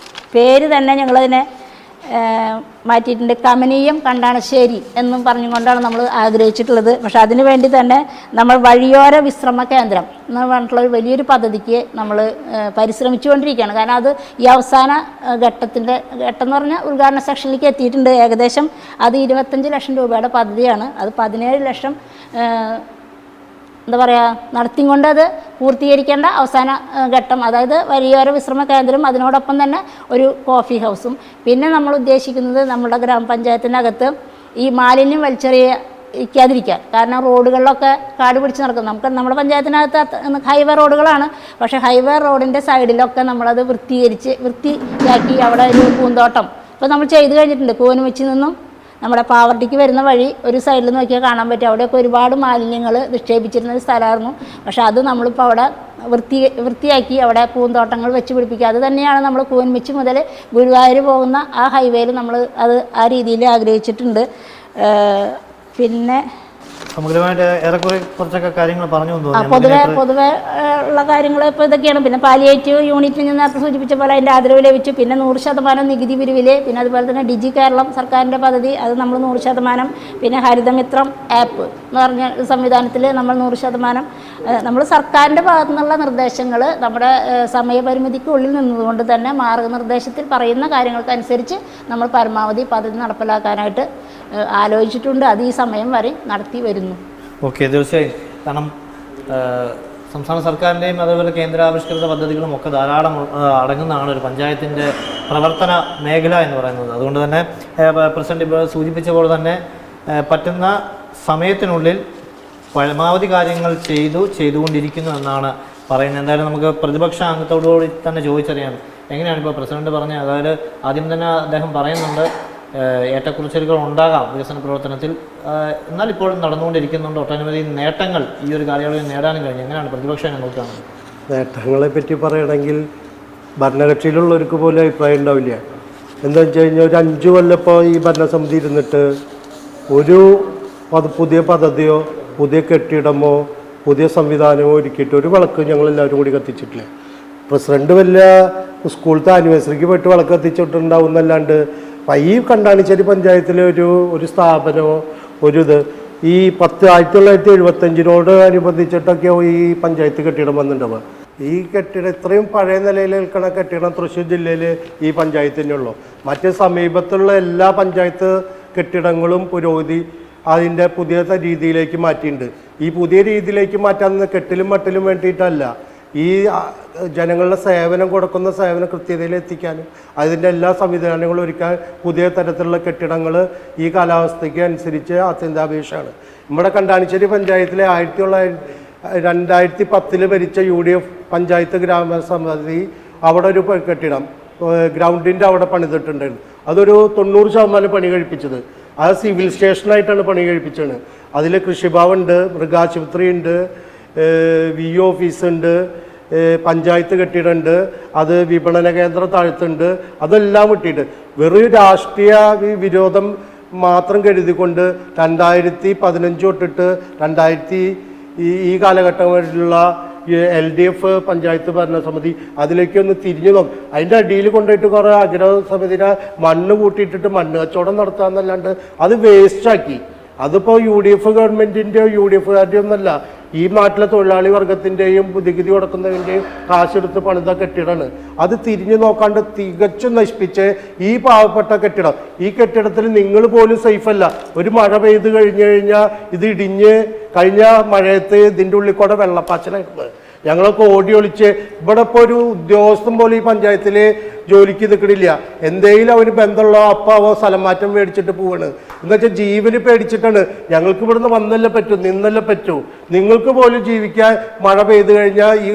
പേര് തന്നെ ഞങ്ങളതിനെ മാറ്റിയിട്ടുണ്ട്. കമനീയം കണ്ടാണശ്ശേരി എന്നും പറഞ്ഞുകൊണ്ടാണ് നമ്മൾ ആഗ്രഹിച്ചിട്ടുള്ളത്. പക്ഷെ അതിനു വേണ്ടി തന്നെ നമ്മൾ വഴിയോര വിശ്രമ കേന്ദ്രം എന്ന് പറഞ്ഞിട്ടുള്ള ഒരു വലിയൊരു പദ്ധതിക്ക് നമ്മൾ പരിശ്രമിച്ചുകൊണ്ടിരിക്കുകയാണ്. കാരണം അത് ഈ അവസാന ഘട്ടം എന്ന് പറഞ്ഞാൽ ഉദ്ഘാടന സെക്ഷനിലേക്ക് എത്തിയിട്ടുണ്ട്. ഏകദേശം അത് 25 ലക്ഷം രൂപയുടെ പദ്ധതിയാണ്. അത് 17 ലക്ഷം എന്താ പറയുക നടത്തിക്കൊണ്ട് അത് പൂർത്തീകരിക്കേണ്ട അവസാന ഘട്ടം. അതായത് വഴിയോര വിശ്രമ കേന്ദ്രം, അതിനോടൊപ്പം തന്നെ ഒരു കോഫി ഹൗസും. പിന്നെ നമ്മൾ ഉദ്ദേശിക്കുന്നത് നമ്മുടെ ഗ്രാമപഞ്ചായത്തിനകത്ത് ഈ മാലിന്യം വലിച്ചെറിയാതിരിക്കാൻ. കാരണം റോഡുകളിലൊക്കെ കാട് പിടിച്ച് നടക്കും. നമ്മുടെ പഞ്ചായത്തിനകത്ത് ഹൈവേ റോഡുകളാണ്. പക്ഷേ ഹൈവേ റോഡിൻ്റെ സൈഡിലൊക്കെ നമ്മളത് വൃത്തിയാക്കി അവിടെ ഒരു പൂന്തോട്ടം ഇപ്പോൾ നമ്മൾ ചെയ്ത് കഴിഞ്ഞിട്ടുണ്ട്. കൂവൻമുച്ചിൽ നിന്നും നമ്മുടെ പാവർട്ടിക്ക് വരുന്ന വഴി ഒരു സൈഡിൽ നോക്കിയാൽ കാണാൻ പറ്റും. അവിടെയൊക്കെ ഒരുപാട് മാലിന്യങ്ങൾ നിക്ഷേപിച്ചിരുന്ന ഒരു സ്ഥലമായിരുന്നു. പക്ഷേ അത് നമ്മളിപ്പോൾ അവിടെ വൃത്തിയാക്കി അവിടെ പൂന്തോട്ടങ്ങൾ വെച്ച് പിടിപ്പിക്കുക. അത് തന്നെയാണ് നമ്മൾ കൂവൻമുച്ചി മുതൽ ഗുരുവായൂർ പോകുന്ന ആ ഹൈവേയിൽ നമ്മൾ അത് ആ രീതിയിൽ ആഗ്രഹിച്ചിട്ടുണ്ട്. പിന്നെ സമഗ്രമായിട്ട് ഏറെക്കുറെ കുറച്ചൊക്കെ കാര്യങ്ങൾ പറഞ്ഞു പൊതുവെ ഉള്ള കാര്യങ്ങൾ ഇപ്പോൾ ഇതൊക്കെയാണ്. പിന്നെ പാലിയേറ്റീവ് യൂണിറ്റിൽ നിന്ന് നേരത്തെ സൂചിപ്പിച്ച പോലെ അതിൻ്റെ ആദരവ് ലഭിച്ചു. പിന്നെ 100% നികുതി പിരിവിൽ, പിന്നെ അതുപോലെ തന്നെ ഡിജി കേരളം സർക്കാരിൻ്റെ പദ്ധതി, അത് നമ്മൾ 100%. പിന്നെ ഹരിതമിത്രം ആപ്പ് എന്ന് പറഞ്ഞ സംവിധാനത്തിൽ നമ്മൾ 100%. നമ്മൾ സർക്കാരിൻ്റെ ഭാഗത്തു നിന്നുള്ള നിർദ്ദേശങ്ങൾ നമ്മുടെ സമയപരിമിതിക്കുള്ളിൽ നിന്നുകൊണ്ട് തന്നെ മാർഗനിർദ്ദേശത്തിൽ പറയുന്ന കാര്യങ്ങൾക്കനുസരിച്ച് നമ്മൾ പരമാവധി പദ്ധതി നടപ്പിലാക്കാനായിട്ട് ആലോചിച്ചിട്ടുണ്ട്. അത് ഈ സമയം വരെ നടത്തി വരുന്നു. ഓക്കെ, തീർച്ചയായും. കാരണം സംസ്ഥാന സർക്കാരിൻ്റെയും അതുപോലെ കേന്ദ്രാവിഷ്കൃത പദ്ധതികളും ഒക്കെ ധാരാളം അടങ്ങുന്നതാണ് ഒരു പഞ്ചായത്തിൻ്റെ പ്രവർത്തന മേഖല എന്ന് പറയുന്നത്. അതുകൊണ്ട് തന്നെ പ്രസിഡന്റ് ഇപ്പോൾ സൂചിപ്പിച്ച പോലെ തന്നെ പറ്റുന്ന സമയത്തിനുള്ളിൽ പരമാവധി കാര്യങ്ങൾ ചെയ്തുകൊണ്ടിരിക്കുന്നു എന്നാണ് പറയുന്നത്. എന്തായാലും നമുക്ക് പ്രതിപക്ഷ അംഗത്തോടുകൂടി തന്നെ ചോദിച്ചറിയാം, എങ്ങനെയാണ് ഇപ്പോൾ പ്രസിഡന്റ് പറഞ്ഞത്? അതായത് ആദ്യം തന്നെ അദ്ദേഹം പറയുന്നുണ്ട് ഏറ്റക്കുറച്ചിലുകൾ ഉണ്ടാകാം വികസന പ്രവർത്തനത്തിൽ, എന്നാൽ ഇപ്പോൾ നടന്നുകൊണ്ടിരിക്കുന്നുണ്ട്. ഒട്ടനവധി നേട്ടങ്ങൾ ഈ ഒരു കാലയളവിൽ നേടാനും കഴിഞ്ഞു. എങ്ങനെയാണ് പ്രതിപക്ഷം നോക്കുകയാണ്? നേട്ടങ്ങളെ പറ്റി പറയുകയാണെങ്കിൽ ഭരണകക്ഷിയിലുള്ളവർക്ക് പോലും അഭിപ്രായം ഉണ്ടാവില്ല. എന്താ വെച്ച് കഴിഞ്ഞാൽ ഒരു 5 കൊല്ലം ഇപ്പോൾ ഈ ഭരണസമിതി ഇരുന്നിട്ട് ഒരു പുതിയ പദ്ധതിയോ പുതിയ കെട്ടിടമോ പുതിയ സംവിധാനമോ ഒരുക്കിയിട്ട് ഒരു വിളക്ക് ഞങ്ങളെല്ലാവരും കൂടി കത്തിച്ചിട്ടില്ല. പ്രസിഡന്റ് വലിയ സ്കൂളത്തെ ആനിവേഴ്സറിക്ക് പോയിട്ട് വിളക്ക് കത്തിച്ചിട്ടുണ്ടാവും എന്നല്ലാണ്ട് ഈ കണ്ടാണിശ്ശേരി പഞ്ചായത്തിലെ ഒരു സ്ഥാപനമോ ഈ 1975 അനുബന്ധിച്ചിട്ടൊക്കെ ഈ പഞ്ചായത്ത് കെട്ടിടം വന്നിട്ടുണ്ടാവുക. ഈ കെട്ടിടം ഇത്രയും പഴയ നിലയിൽ നിൽക്കുന്ന കെട്ടിടം തൃശ്ശൂർ ജില്ലയിൽ ഈ പഞ്ചായത്തിൻ്റെ ഉള്ളൂ. മറ്റ് സമീപത്തുള്ള എല്ലാ പഞ്ചായത്ത് കെട്ടിടങ്ങളും പുരോഗതി അതിൻ്റെ പുതിയ രീതിയിലേക്ക് മാറ്റിയിട്ടുണ്ട്. ഈ പുതിയ രീതിയിലേക്ക് മാറ്റാൻ കെട്ടിലും മട്ടിലും വേണ്ടിയിട്ടല്ല, ഈ ജനങ്ങളുടെ സേവനം കൊടുക്കുന്ന സേവനം കൃത്യതയിൽ എത്തിക്കാനും അതിൻ്റെ എല്ലാ സംവിധാനങ്ങളും ഒരുക്കാൻ പുതിയ തരത്തിലുള്ള കെട്ടിടങ്ങൾ ഈ കാലാവസ്ഥയ്ക്ക് അനുസരിച്ച് അത്യന്താപേക്ഷമാണ്. നമ്മുടെ കണ്ടാണിശ്ശേരി പഞ്ചായത്തിലെ 2010 ഭരിച്ച UDF പഞ്ചായത്ത് ഗ്രാമസമിതി അവിടെ ഒരു കെട്ടിടം ഗ്രൗണ്ടിൻ്റെ അവിടെ പണിതിട്ടുണ്ടായിരുന്നു. അതൊരു 90% പണി കഴിപ്പിച്ചത്. അത് സിവിൽ സ്റ്റേഷനായിട്ടാണ് പണി കഴിപ്പിച്ചത്. അതിൽ കൃഷിഭവനുണ്ട്, മൃഗാശുപത്രി ഉണ്ട്, VO ഓഫീസുണ്ട്, പഞ്ചായത്ത് കെട്ടിടമുണ്ട്, അത് വിപണന കേന്ദ്രം താഴ്ത്തുണ്ട്. അതെല്ലാം വിട്ടിട്ട് വെറും രാഷ്ട്രീയ വിരോധം മാത്രം കരുതിക്കൊണ്ട് 2015 തൊട്ടിട്ട് ഈ കാലഘട്ടം വരെയുള്ള LDF പഞ്ചായത്ത് ഭരണസമിതി അതിലേക്കൊന്ന് തിരിഞ്ഞു നോക്കും. അതിൻ്റെ അടിയിൽ കൊണ്ടുപോയിട്ട് കുറേ ആഗ്രഹ സമിതിനെ മണ്ണ് കൂട്ടിയിട്ടിട്ട് മണ്ണ് കച്ചവടം നടത്താമെന്നല്ലാണ്ട് അത് വേസ്റ്റാക്കി. അതിപ്പോൾ UDF ഗവൺമെൻറ്റിൻ്റെയോ UDFകാരുടെയോ ഒന്നല്ല, ഈ നാട്ടിലെ തൊഴിലാളി വർഗത്തിൻ്റെയും നികുതി കൊടുക്കുന്നതിൻ്റെയും കാശെടുത്ത് പണിത കെട്ടിടമാണ്. അത് തിരിഞ്ഞു നോക്കാണ്ട് തികച്ചും നശിപ്പിച്ച് ഈ പാവപ്പെട്ട കെട്ടിടം, ഈ കെട്ടിടത്തിൽ നിങ്ങൾ പോലും സേഫല്ല. ഒരു മഴ പെയ്ത് കഴിഞ്ഞാൽ ഇത് ഇടിഞ്ഞ് കഴിഞ്ഞ മഴയത്ത് ഇതിൻ്റെ ഉള്ളിൽ കൂടെ വെള്ളപ്പാച്ചിലായിരുന്നു. ഞങ്ങളൊക്കെ ഓടി ഒളിച്ച് ഇവിടെ ഇപ്പോൾ ഒരു ഉദ്യോഗസ്ഥൻ പോലും ഈ പഞ്ചായത്തിൽ ജോലിക്ക് നിൽക്കണില്ല. എന്തെങ്കിലും അവന് ബന്ധമുള്ള അവ സ്ഥലം മാറ്റം മേടിച്ചിട്ട് പോവാണ്. എന്നുവെച്ചാൽ ജീവന് പേടിച്ചിട്ടാണ്. ഞങ്ങൾക്ക് ഇവിടുന്ന് വന്നല്ലേ പറ്റൂ, നിന്നല്ലേ പറ്റൂ. നിങ്ങൾക്ക് പോലും ജീവിക്കാൻ മഴ പെയ്തു കഴിഞ്ഞാൽ ഈ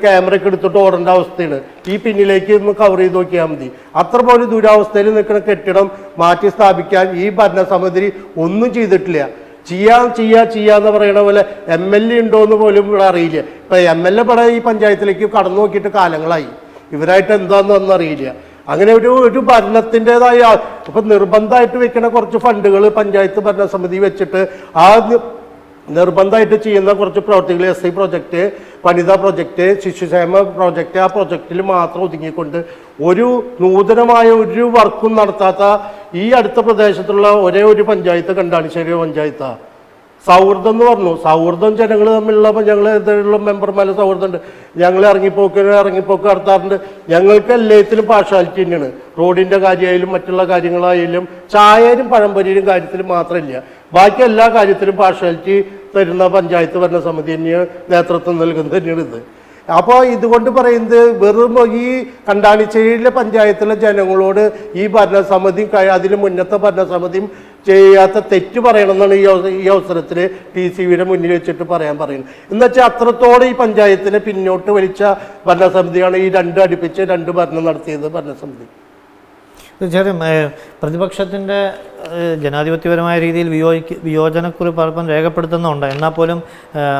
ക്യാമറയ്ക്ക് എടുത്തിട്ട് ഓടേണ്ട അവസ്ഥയാണ്. ഈ പിന്നിലേക്ക് ഒന്ന് കവർ ചെയ്ത് നോക്കിയാൽ മതി. അത്ര പോലും ദുരാവസ്ഥയിൽ നിൽക്കുന്ന കെട്ടിടം മാറ്റി സ്ഥാപിക്കാൻ ഈ ഭരണസമിതി ഒന്നും ചെയ്തിട്ടില്ല. ചെയ്യാന്ന് പറയണ പോലെ MLA ഉണ്ടോ എന്ന് പോലും ഇവിടെ അറിയില്ല. ഇപ്പൊ MLA ഇവിടെ ഈ പഞ്ചായത്തിലേക്ക് കടന്നു നോക്കിയിട്ട് കാലങ്ങളായി. ഇവരായിട്ട് എന്താണെന്നൊന്നും അറിയില്ല. അങ്ങനെ ഒരു ഭരണത്തിൻ്റെതായ ഇപ്പൊ നിർബന്ധമായിട്ട് വെക്കുന്ന കുറച്ച് ഫണ്ടുകൾ പഞ്ചായത്ത് ഭരണസമിതി വെച്ചിട്ട് ആ നിർബന്ധമായിട്ട് ചെയ്യുന്ന കുറച്ച് പ്രവർത്തികൾ SI പ്രോജക്റ്റ്, വനിതാ പ്രോജക്റ്റ്, ശിശുക്ഷേമ പ്രോജക്റ്റ്, ആ പ്രോജക്റ്റിൽ മാത്രം ഒതുങ്ങിക്കൊണ്ട് ഒരു നൂതനമായ ഒരു വർക്കും നടത്താത്ത ഈ അടുത്ത പ്രദേശത്തുള്ള ഒരേ ഒരു പഞ്ചായത്ത് കണ്ടാണിശ്ശേരി പഞ്ചായത്താണ്. സൗഹൃദം എന്ന് പറഞ്ഞു. സൗഹൃദം ജനങ്ങൾ തമ്മിലുള്ള ഞങ്ങൾ ഇതിലുള്ള മെമ്പർമാരുടെ സൗഹൃദമുണ്ട്. ഞങ്ങൾ ഇറങ്ങിപ്പോക്ക് നടത്താറുണ്ട്. ഞങ്ങൾക്ക് എല്ലാത്തിലും പാർഷ്വാലിറ്റി തന്നെയാണ്. റോഡിൻ്റെ കാര്യമായാലും മറ്റുള്ള കാര്യങ്ങളായാലും ചായയിലും പഴംപൊരിയിലും കാര്യത്തിൽ മാത്രമില്ല. ബാക്കി എല്ലാ കാര്യത്തിലും പാർഷ്വാലിറ്റി തരുന്ന പഞ്ചായത്ത് ഭരണസമിതി തന്നെയാണ് നേതൃത്വം നൽകുന്നത് തന്നെയാണ് ഇത്. അപ്പോൾ ഇതുകൊണ്ട് പറയുന്നത് വെറും ഈ കണ്ടാണിശ്ശേരിയിലെ പഞ്ചായത്തിലെ ജനങ്ങളോട് ഈ ഭരണസമിതിയും അതിന് മുന്നത്തെ ഭരണസമിതിയും ചെയ്യാത്ത തെറ്റ് പറയണമെന്നാണ് ഈ അവസരത്തിൽ TCVയുടെ മുന്നിൽ വെച്ചിട്ട് പറയുന്നത്. എന്നുവെച്ചാൽ അത്രത്തോളം ഈ പഞ്ചായത്തിനെ പിന്നോട്ട് വലിച്ച ഭരണസമിതിയാണ് ഈ അടുപ്പിച്ച് രണ്ട് ഭരണം നടത്തിയത് ഭരണസമിതി. തീർച്ചയായും പ്രതിപക്ഷത്തിൻ്റെ ജനാധിപത്യപരമായ രീതിയിൽ വിയോജനക്കുറിപ്പ് അല്പം രേഖപ്പെടുത്തുന്നുണ്ട്. എന്നാൽ പോലും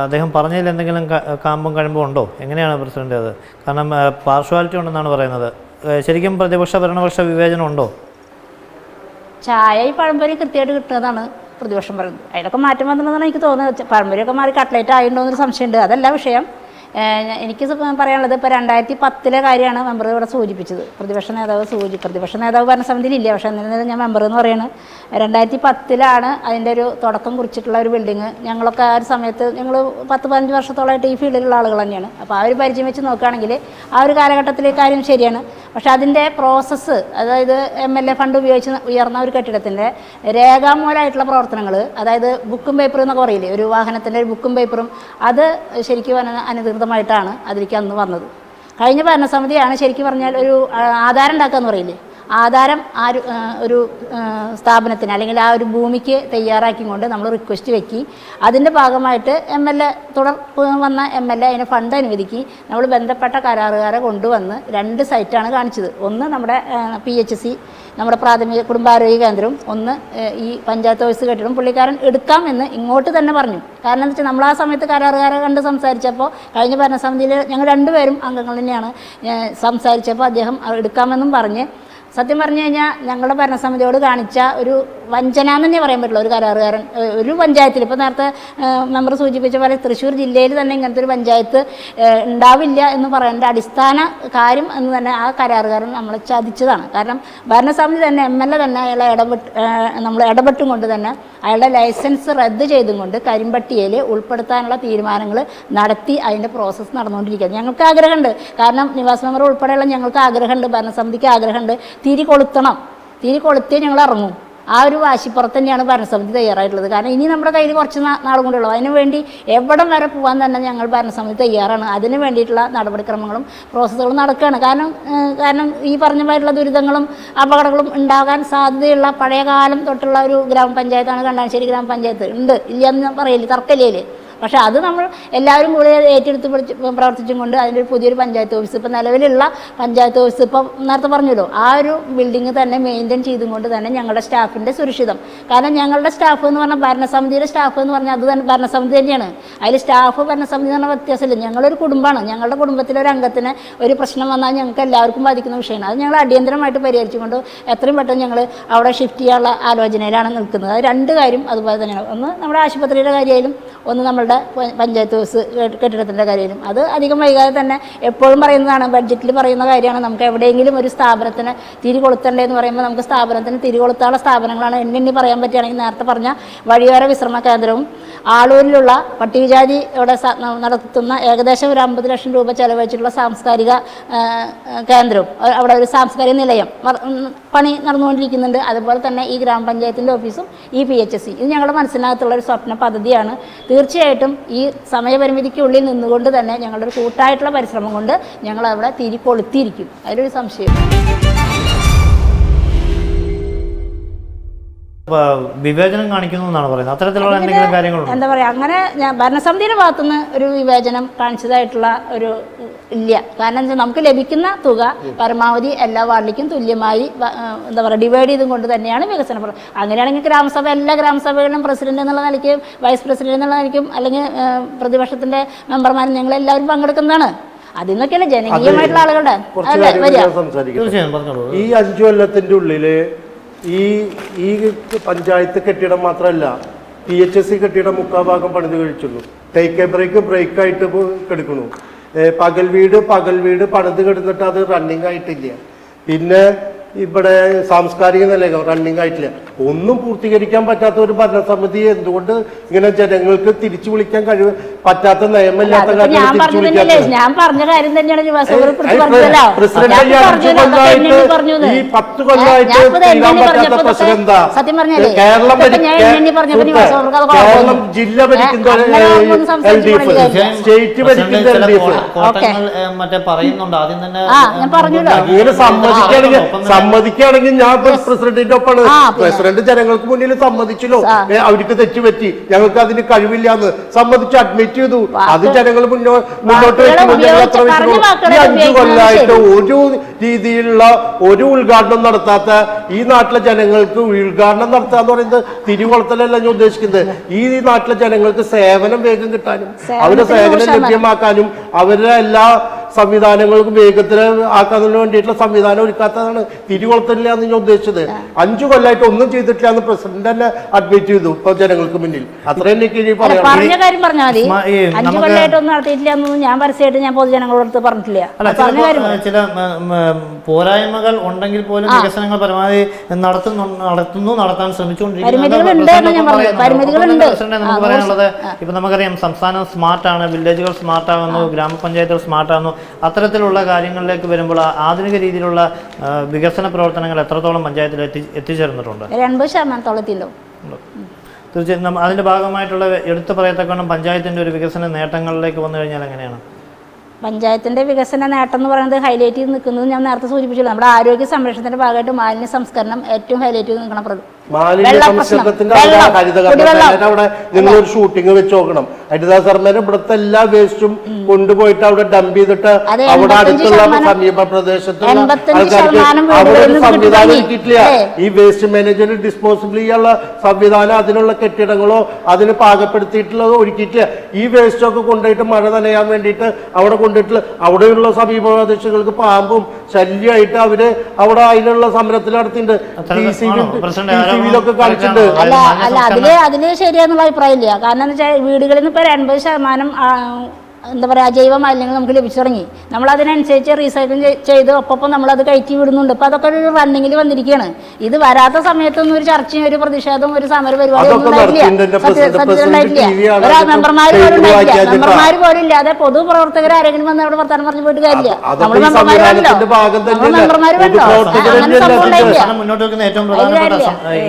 അദ്ദേഹം പറഞ്ഞതിൽ എന്തെങ്കിലും കാമ്പും കഴിമ്പും ഉണ്ടോ? എങ്ങനെയാണ് പ്രസിഡന്റ് അത്? കാരണം പാർഷ്വാലിറ്റി ഉണ്ടെന്നാണ് പറയുന്നത്. ശരിക്കും പ്രതിപക്ഷ ഭരണപക്ഷ വിവേചനം ഉണ്ടോ? ചായ പഴംപൊരി കൃത്യമായിട്ട് കിട്ടുന്നതാണ് പ്രതിപക്ഷം പറയുന്നത്. അതിലൊക്കെ മാറ്റം വന്നിട്ടുണ്ടെന്നാണ് എനിക്ക് തോന്നുന്നത്. പഴംപൊരിയൊക്കെ മാറി കട്ട്ലേറ്റ് ആയിട്ടുണ്ടോ എന്നൊരു സംശയമുണ്ട്. അതല്ല വിഷയം. എനിക്ക് പറയാനുള്ളത് ഇപ്പോൾ 2010 കാര്യമാണ് മെമ്പർ ഇവിടെ സൂചിപ്പിച്ചത്. പ്രതിപക്ഷ നേതാവ് ഭരണസമിതിയിലില്ല, പക്ഷേ എന്നിരുന്നാലും ഞാൻ മെമ്പർ എന്ന് പറയുന്നത് 2010 അതിൻ്റെ ഒരു തുടക്കം കുറിച്ചിട്ടുള്ള ഒരു ബിൽഡിങ്. ഞങ്ങളൊക്കെ ആ ഒരു സമയത്ത് ഞങ്ങൾ 10-15 വർഷത്തോളമായിട്ട് ഈ ഫീൽഡിലുള്ള ആളുകൾ തന്നെയാണ്. അപ്പോൾ ആ ഒരു പരിചയം വെച്ച് നോക്കുകയാണെങ്കിൽ ആ ഒരു കാലഘട്ടത്തിലെ കാര്യം ശരിയാണ്. പക്ഷേ അതിൻ്റെ പ്രോസസ്സ്, അതായത് MLA ഫണ്ട് ഉപയോഗിച്ച് ഉയർന്ന ഒരു കെട്ടിടത്തിൻ്റെ രേഖാമൂലമായിട്ടുള്ള പ്രവർത്തനങ്ങൾ, അതായത് ബുക്കും പേപ്പറും എന്നൊക്കെ പറയില്ലേ, ഒരു വാഹനത്തിൻ്റെ ഒരു ബുക്കും പേപ്പറും, അത് ശരിക്കും അനധികൃതമായിട്ടാണ് അതിലേക്ക് അന്ന് വന്നത്. കഴിഞ്ഞ ഭരണസമിതിയാണ് ശരിക്കും പറഞ്ഞാൽ ഒരു ആധാരം ഉണ്ടാക്കുക എന്ന് പറയില്ലേ, ആധാരം ഒരു സ്ഥാപനത്തിന് അല്ലെങ്കിൽ ആ ഒരു ഭൂമിക്ക് തയ്യാറാക്കിക്കൊണ്ട് നമ്മൾ റിക്വസ്റ്റ് വെക്കി. അതിൻ്റെ ഭാഗമായിട്ട് MLA വന്ന MLA അതിന് ഫണ്ട് അനുവദിക്കി. നമ്മൾ ബന്ധപ്പെട്ട കരാറുകാരെ കൊണ്ടുവന്ന് 2 സൈറ്റാണ് കാണിച്ചത്. ഒന്ന് നമ്മുടെ PHC, നമ്മുടെ പ്രാഥമിക കുടുംബാരോഗ്യ കേന്ദ്രവും, ഒന്ന് ഈ പഞ്ചായത്ത് ഓഫീസ് കെട്ടിടം പുള്ളിക്കാരൻ എടുക്കാമെന്ന് ഇങ്ങോട്ട് തന്നെ പറഞ്ഞു. കാരണം എന്താ വെച്ചാൽ നമ്മൾ ആ സമയത്ത് കരാറുകാരെ കണ്ട് സംസാരിച്ചപ്പോൾ, കഴിഞ്ഞ ഭരണസമിതിയിൽ ഞങ്ങൾ 2 പേരും അംഗങ്ങൾ തന്നെയാണ്, സംസാരിച്ചപ്പോൾ അദ്ദേഹം എടുക്കാമെന്നും പറഞ്ഞ്, സത്യം പറഞ്ഞു കഴിഞ്ഞാൽ ഞങ്ങളുടെ ഭരണസമിതിയോട് കാണിച്ച ഒരു വഞ്ചന എന്ന് തന്നെ പറയാൻ പറ്റില്ല. ഒരു കരാറുകാരൻ ഒരു പഞ്ചായത്തിൽ, ഇപ്പോൾ നേരത്തെ മെമ്പർ സൂചിപ്പിച്ച പോലെ തൃശ്ശൂർ ജില്ലയിൽ തന്നെ ഇങ്ങനത്തെ ഒരു പഞ്ചായത്ത് ഉണ്ടാവില്ല എന്ന് പറയേണ്ട അടിസ്ഥാന കാര്യം എന്ന് തന്നെ ആ കരാറുകാരൻ നമ്മളെ ചതിച്ചതാണ്. കാരണം ഭരണസമിതി തന്നെ MLA തന്നെ അയാളെ നമ്മൾ ഇടപെട്ടും കൊണ്ട് തന്നെ അയാളുടെ ലൈസൻസ് റദ്ദ് ചെയ്തും കൊണ്ട് കരിമ്പട്ടികയിൽ ഉൾപ്പെടുത്താനുള്ള തീരുമാനങ്ങൾ നടത്തി അതിൻ്റെ പ്രോസസ്സ് നടന്നുകൊണ്ടിരിക്കുകയാണ്. ഞങ്ങൾക്ക് ആഗ്രഹമുണ്ട്, കാരണം നിവാസ് മെമ്പർ ഉൾപ്പെടെയുള്ള ഞങ്ങൾക്ക് ആഗ്രഹമുണ്ട്, ഭരണസമിതിക്ക് ആഗ്രഹമുണ്ട്, തിരി കൊളുത്തിയേ ഞങ്ങൾ ഇറങ്ങും. ആ ഒരു വാശിപ്പുറത്ത് തന്നെയാണ് ഭരണസമിതി തയ്യാറായിട്ടുള്ളത്. കാരണം ഇനി നമ്മുടെ കയ്യിൽ കുറച്ച് നാളും കൂടെ ഉള്ളൂ. അതിനുവേണ്ടി എവിടം വരെ പോകാൻ തന്നെ ഞങ്ങൾ ഭരണസമിതി തയ്യാറാണ്. അതിന് വേണ്ടിയിട്ടുള്ള നടപടിക്രമങ്ങളും പ്രോസസ്സുകളും നടക്കുകയാണ്. കാരണം ഈ പറഞ്ഞമായിട്ടുള്ള ദുരിതങ്ങളും അപകടങ്ങളും ഉണ്ടാകാൻ സാധ്യതയുള്ള പഴയകാലം തൊട്ടുള്ള ഒരു ഗ്രാമപഞ്ചായത്താണ് കണ്ടാണിശ്ശേരി ഗ്രാമപഞ്ചായത്ത്. ഉണ്ട്, ഇല്ലയെന്ന് പറയില്ല, തർക്കല്ലേ. പക്ഷേ അത് നമ്മൾ എല്ലാവരും കൂടി ഏറ്റെടുത്ത് പ്രവർത്തിച്ചും കൊണ്ട് അതിൻ്റെ ഒരു പുതിയൊരു പഞ്ചായത്ത് ഓഫീസ്, ഇപ്പോൾ നിലവിലുള്ള പഞ്ചായത്ത് ഓഫീസ് ഇപ്പം നേരത്തെ പറഞ്ഞല്ലോ, ആ ഒരു ബിൽഡിംഗ് തന്നെ മെയിൻറ്റെയിൻ ചെയ്തും കൊണ്ട് തന്നെ ഞങ്ങളുടെ സ്റ്റാഫിൻ്റെ സുരക്ഷിതം. കാരണം ഞങ്ങളുടെ സ്റ്റാഫ് എന്ന് പറഞ്ഞാൽ ഭരണസമിതിയുടെ സ്റ്റാഫ് എന്ന് പറഞ്ഞാൽ അത് തന്നെ ഭരണസമിതി തന്നെയാണ്. അതിൽ സ്റ്റാഫ് ഭരണസമിതി എന്ന് പറഞ്ഞാൽ വ്യത്യാസമില്ല. ഞങ്ങളൊരു കുടുംബമാണ്. ഞങ്ങളുടെ കുടുംബത്തിലെ ഒരു അംഗത്തിന് ഒരു പ്രശ്നം വന്നാൽ ഞങ്ങൾക്ക് എല്ലാവർക്കും ബാധിക്കുന്ന വിഷയമാണ്. അത് ഞങ്ങൾ അടിയന്തരമായിട്ട് പരിഹരിച്ചുകൊണ്ട് എത്രയും പെട്ടെന്ന് ഞങ്ങൾ അവിടെ ഷിഫ്റ്റ് ചെയ്യാനുള്ള ആലോചനയിലാണ് നിൽക്കുന്നത്. അത് 2 കാര്യം അതുപോലെ തന്നെയാണ്. ഒന്ന് നമ്മുടെ ആശുപത്രിയുടെ കാര്യമായാലും, ഒന്ന് നമ്മളുടെ പഞ്ചായത്ത് ഓഫീസ് കെട്ടിടത്തിൻ്റെ കാര്യമായാലും. അത് അധികം വൈകാതെ തന്നെ എപ്പോഴും പറയുന്നതാണ്, ബഡ്ജറ്റിൽ പറയുന്ന കാര്യമാണ്. നമുക്ക് എവിടെയെങ്കിലും ഒരു സ്ഥാപനത്തിന് തിരി കൊളുത്തണ്ടേന്ന് പറയുമ്പോൾ നമുക്ക് സ്ഥാപനത്തിന് തിരി കൊളുത്താനുള്ള സ്ഥാപനങ്ങളാണ് എണ്ണി പറയാൻ പറ്റുകയാണെങ്കിൽ നേരത്തെ പറഞ്ഞ വഴിയോര വിശ്രമ കേന്ദ്രവും, ആളൂരിലുള്ള പട്ടികജാതി ഇവിടെ നടത്തുന്ന ഏകദേശം ഒരു 50 ലക്ഷം രൂപ ചെലവഴിച്ചിട്ടുള്ള സാംസ്കാരിക കേന്ദ്രവും അവിടെ ഒരു സാംസ്കാരിക നിലയം പണി നടന്നുകൊണ്ടിരിക്കുന്നുണ്ട്. അതുപോലെ തന്നെ ഈ ഗ്രാമപഞ്ചായത്തിൻ്റെ ഓഫീസും ഈ PHC ഇത് ഞങ്ങളുടെ മനസ്സിനകത്തുള്ള ഒരു സ്വപ്ന പദ്ധതിയാണ്. തീർച്ചയായിട്ടും ഈ സമയപരിമിതിക്കുള്ളിൽ നിന്നുകൊണ്ട് തന്നെ ഞങ്ങളുടെ ഒരു കൂട്ടായിട്ടുള്ള പരിശ്രമം കൊണ്ട് ഞങ്ങൾ അവിടെ തിരി കൊളുത്തിയിരിക്കും, അതിലൊരു സംശയം. വിവേചനം കാണിക്കുന്നു എന്നാണ് പറയുന്നത്. അത്തരത്തിലുള്ള എന്തെങ്കിലും കാര്യങ്ങളുണ്ടോ? എന്താ പറയുക, അങ്ങനെ ഭരണസമിതിയുടെ ഭാഗത്തുനിന്ന് ഒരു വിവേചനം കാണിച്ചതായിട്ടുള്ള ഒരു ഇല്ല. കാരണം എന്താ, നമുക്ക് ലഭിക്കുന്ന തുക പരമാവധി എല്ലാ വാർഡിലേക്കും തുല്യമായി എന്താ പറയുക ഡിവൈഡ് ചെയ്തും കൊണ്ട് തന്നെയാണ് വികസനം. അങ്ങനെയാണെങ്കിൽ ഗ്രാമസഭ എല്ലാ ഗ്രാമസഭകളിലും പ്രസിഡന്റ് എന്നുള്ള നിലയ്ക്കും വൈസ് പ്രസിഡന്റ് എന്നുള്ള നിലയ്ക്കും അല്ലെങ്കിൽ പ്രതിപക്ഷത്തിൻ്റെ മെമ്പർമാരും ഞങ്ങളെല്ലാവരും പങ്കെടുക്കുന്നതാണ്. അതിൽ നിന്നൊക്കെയല്ലേ ജനകീയമായിട്ടുള്ള ആളുകളുടെ ഈ 5 കൊല്ലത്തിന്റെ ഉള്ളില് ഈ പഞ്ചായത്ത് കെട്ടിടം മാത്രമല്ല PHC കെട്ടിടം 3/4 ഭാഗം പണിത് കഴിച്ചുള്ളൂ. ടേക്ക് എ ബ്രേക്കായിട്ട് കിടക്കുന്നു. പകൽ വീട് പണിത് കിടന്നിട്ട് അത് റണ്ണിങ് ആയിട്ടില്ല. പിന്നെ ഇവിടെ സാംസ്കാരിക നിലയം റണ്ണിങ് ആയിട്ടില്ല. ഒന്നും പൂർത്തീകരിക്കാൻ പറ്റാത്ത ഒരു ഭരണസമിതി എന്തുകൊണ്ട് ഇങ്ങനെ ജനങ്ങൾക്ക് തിരിച്ചു വിളിക്കാൻ പറ്റാത്ത നിയമമില്ലാത്ത ഞാൻ പറഞ്ഞ കാര്യം തന്നെയാണ് ഈ 10 കൊല്ലമായിട്ട് തീരാൻ പറ്റാത്ത പ്രശ്നം എന്താ? കേരളം ജില്ല ഭരിക്കുന്ന LDF, സ്റ്റേറ്റ് ഭരിക്കുന്ന LDF. മറ്റേ പറയുന്നുണ്ട് ആദ്യം തന്നെ അങ്ങനെ സമ്മതിക്കുകയാണെങ്കിൽ ഞാൻ പ്രസിഡന്റിന്റെ ഒപ്പാണ്. പ്രസിഡന്റ് ജനങ്ങൾക്ക് മുന്നിൽ സമ്മതിച്ചല്ലോ, അവർക്ക് തെറ്റുപറ്റി, ഞങ്ങൾക്ക് അതിന് കഴിവില്ല എന്ന് സമ്മതിച്ച് അഡ്മിറ്റ് ചെയ്തു. അത് ജനങ്ങൾ മുന്നോട്ട് വെക്കുമ്പോൾ ഞങ്ങൾ അത്ര വിശ്വസിക്കുന്നു. ഈ 5 കൊല്ലമായിട്ട് ഒരു രീതിയിലുള്ള ഒരു ഉദ്ഘാടനം നടത്താത്ത ഈ നാട്ടിലെ ജനങ്ങൾക്ക് ഉദ്ഘാടനം നടത്തുക എന്ന് പറയുന്നത് തിരുവോളത്തലല്ല ഞാൻ ഉദ്ദേശിക്കുന്നത്. ഈ നാട്ടിലെ ജനങ്ങൾക്ക് സേവനം വേഗം കിട്ടാനും അവരുടെ സേവനം ലഭ്യമാക്കാനും അവരുടെ എല്ലാ സംവിധാനങ്ങൾക്കും വേഗത്തിൽ ആക്കുന്നതിന് വേണ്ടിയിട്ടുള്ള സംവിധാനം ഒരുക്കാത്തതാണ് തിരുവോളത്തല്ല എന്ന് ഞാൻ ഉദ്ദേശിച്ചത്. 5 കൊല്ലമായിട്ട് ഒന്നും ചെയ്തിട്ടില്ല എന്ന് പ്രസിഡന്റ് തന്നെ അഡ്മിറ്റ് ചെയ്തു ഇപ്പൊ ജനങ്ങൾക്ക് മുന്നിൽ. അത്രയും എനിക്ക് പറഞ്ഞ കാര്യം പറഞ്ഞാൽ മതി. 5 കൊല്ലമായിട്ടൊന്നും നടത്തിയിട്ടില്ല എന്നൊന്നും ഞാൻ പരസ്യമായിട്ട് ഞാൻ പൊതുജനങ്ങളോട് പറഞ്ഞിട്ടില്ല. ചില പോരായ്മകൾ ഉണ്ടെങ്കിൽ പോലും വികസനങ്ങൾ പരമാവധി നടത്താൻ ശ്രമിച്ചുകൊണ്ടിരിക്കുന്നത്. നമുക്ക് പറയാനുള്ളത്, ഇപ്പൊ നമുക്കറിയാം സംസ്ഥാനം സ്മാർട്ടാണ്, വില്ലേജുകൾ സ്മാർട്ടാകുന്നു, ഗ്രാമപഞ്ചായത്തുകൾ സ്മാർട്ടാകുന്നു. അത്തരത്തിലുള്ള കാര്യങ്ങളിലേക്ക് വരുമ്പോൾ ആധുനിക രീതിയിലുള്ള വികസന പ്രവർത്തനങ്ങൾ എത്രത്തോളം പഞ്ചായത്തിൽ എത്തിച്ചേർന്നിട്ടുണ്ട്? 80% തീർച്ചയായും അതിന്റെ ഭാഗമായിട്ടുള്ള എടുത്തു പറയത്തക്കവണ്ണം പഞ്ചായത്തിന്റെ ഒരു വികസന നേട്ടങ്ങളിലേക്ക് വന്നു കഴിഞ്ഞാൽ എങ്ങനെയാണ്? പഞ്ചായത്തിൻ്റെ വികസന നേട്ടം എന്ന് പറയുന്നത് ഹൈലൈറ്റ് ചെയ്ത് നിൽക്കുന്നത് ഞാൻ നേരത്തെ സൂചിപ്പിച്ചല്ലോ, നമ്മുടെ ആരോഗ്യ സംരക്ഷണത്തിന്റെ ഭാഗമായിട്ട് മാലിന്യ സംസ്കരണം ഏറ്റവും ഹൈലൈറ്റ് ചെയ്ത് നിൽക്കണം. മാലിന്യ സംസ്കരണത്തിന്റെ അവിടെ നിങ്ങളൊരു ഷൂട്ടിംഗ് വെച്ച് നോക്കണം. ഹരിതകർമ്മേനെ ഇവിടുത്തെ എല്ലാ വേസ്റ്റും കൊണ്ടുപോയിട്ട് അവിടെ ഡംപ് ചെയ്തിട്ട് അവിടെ അടുത്തുള്ള സമീപ പ്രദേശത്തുള്ള ആൾക്കാർക്ക് അവിടെ ഒരു സംവിധാനം ഒരുക്കിയിട്ടില്ല. ഈ വേസ്റ്റ് മാനേജ്മെന്റ് ഡിസ്പോസിബിൾ ചെയ്യാനുള്ള സംവിധാനം അതിനുള്ള കെട്ടിടങ്ങളോ അതിന് പാകപ്പെടുത്തിയിട്ടുള്ളതോ ഒരുക്കിയിട്ടില്ല. ഈ വേസ്റ്റൊക്കെ കൊണ്ടുപോയിട്ട് മഴ നനയാൻ വേണ്ടിയിട്ട് അവിടെ കൊണ്ടിട്ട് അവിടെയുള്ള സമീപ പ്രദേശങ്ങൾക്ക് പാമ്പും ശല്യമായിട്ട് അവര് അവിടെ അതിനുള്ള സമരത്തിൽ നടത്തിയിട്ടുണ്ട്. അല്ല അതില് ശരിയാന്നുള്ള അഭിപ്രായമില്ല. കാരണം എന്താ വെച്ചാൽ വീടുകളിൽ നിന്ന് ഇപ്പൊ 80% എന്താ പറയുക ജൈവ മാലിന്യങ്ങൾ നമുക്ക് ലഭിച്ചു തുടങ്ങി. നമ്മളതിനനുസരിച്ച് റീസൈക്ലിംഗ് ചെയ്ത് ഒപ്പം നമ്മളത് കയറ്റി വിടുന്നുണ്ട്. ഇപ്പം അതൊക്കെ ഒരു റണ്ണിങ്ങിൽ വന്നിരിക്കുകയാണ്. ഇത് വരാത്ത സമയത്തൊന്നും ഒരു ചർച്ചയും ഒരു പ്രതിഷേധവും ഒരു സമര പരിപാടിയൊന്നും ഉണ്ടായിട്ടില്ല. മെമ്പർമാർ പോലും ഇല്ലാതെ പൊതുപ്രവർത്തകർ ആരെങ്കിലും വന്ന് അവിടെ വർത്താനം പറഞ്ഞു പോയിട്ട് കാര്യമില്ല. നമ്മൾ മെമ്പർമാർ വേണല്ലോ, മെമ്പർമാർ വേണല്ലോ, അങ്ങനെ സംഭവം ഉണ്ടായില്ല. മുന്നോട്ട് വെക്കുന്ന ഏറ്റവും പ്രധാനപ്പെട്ട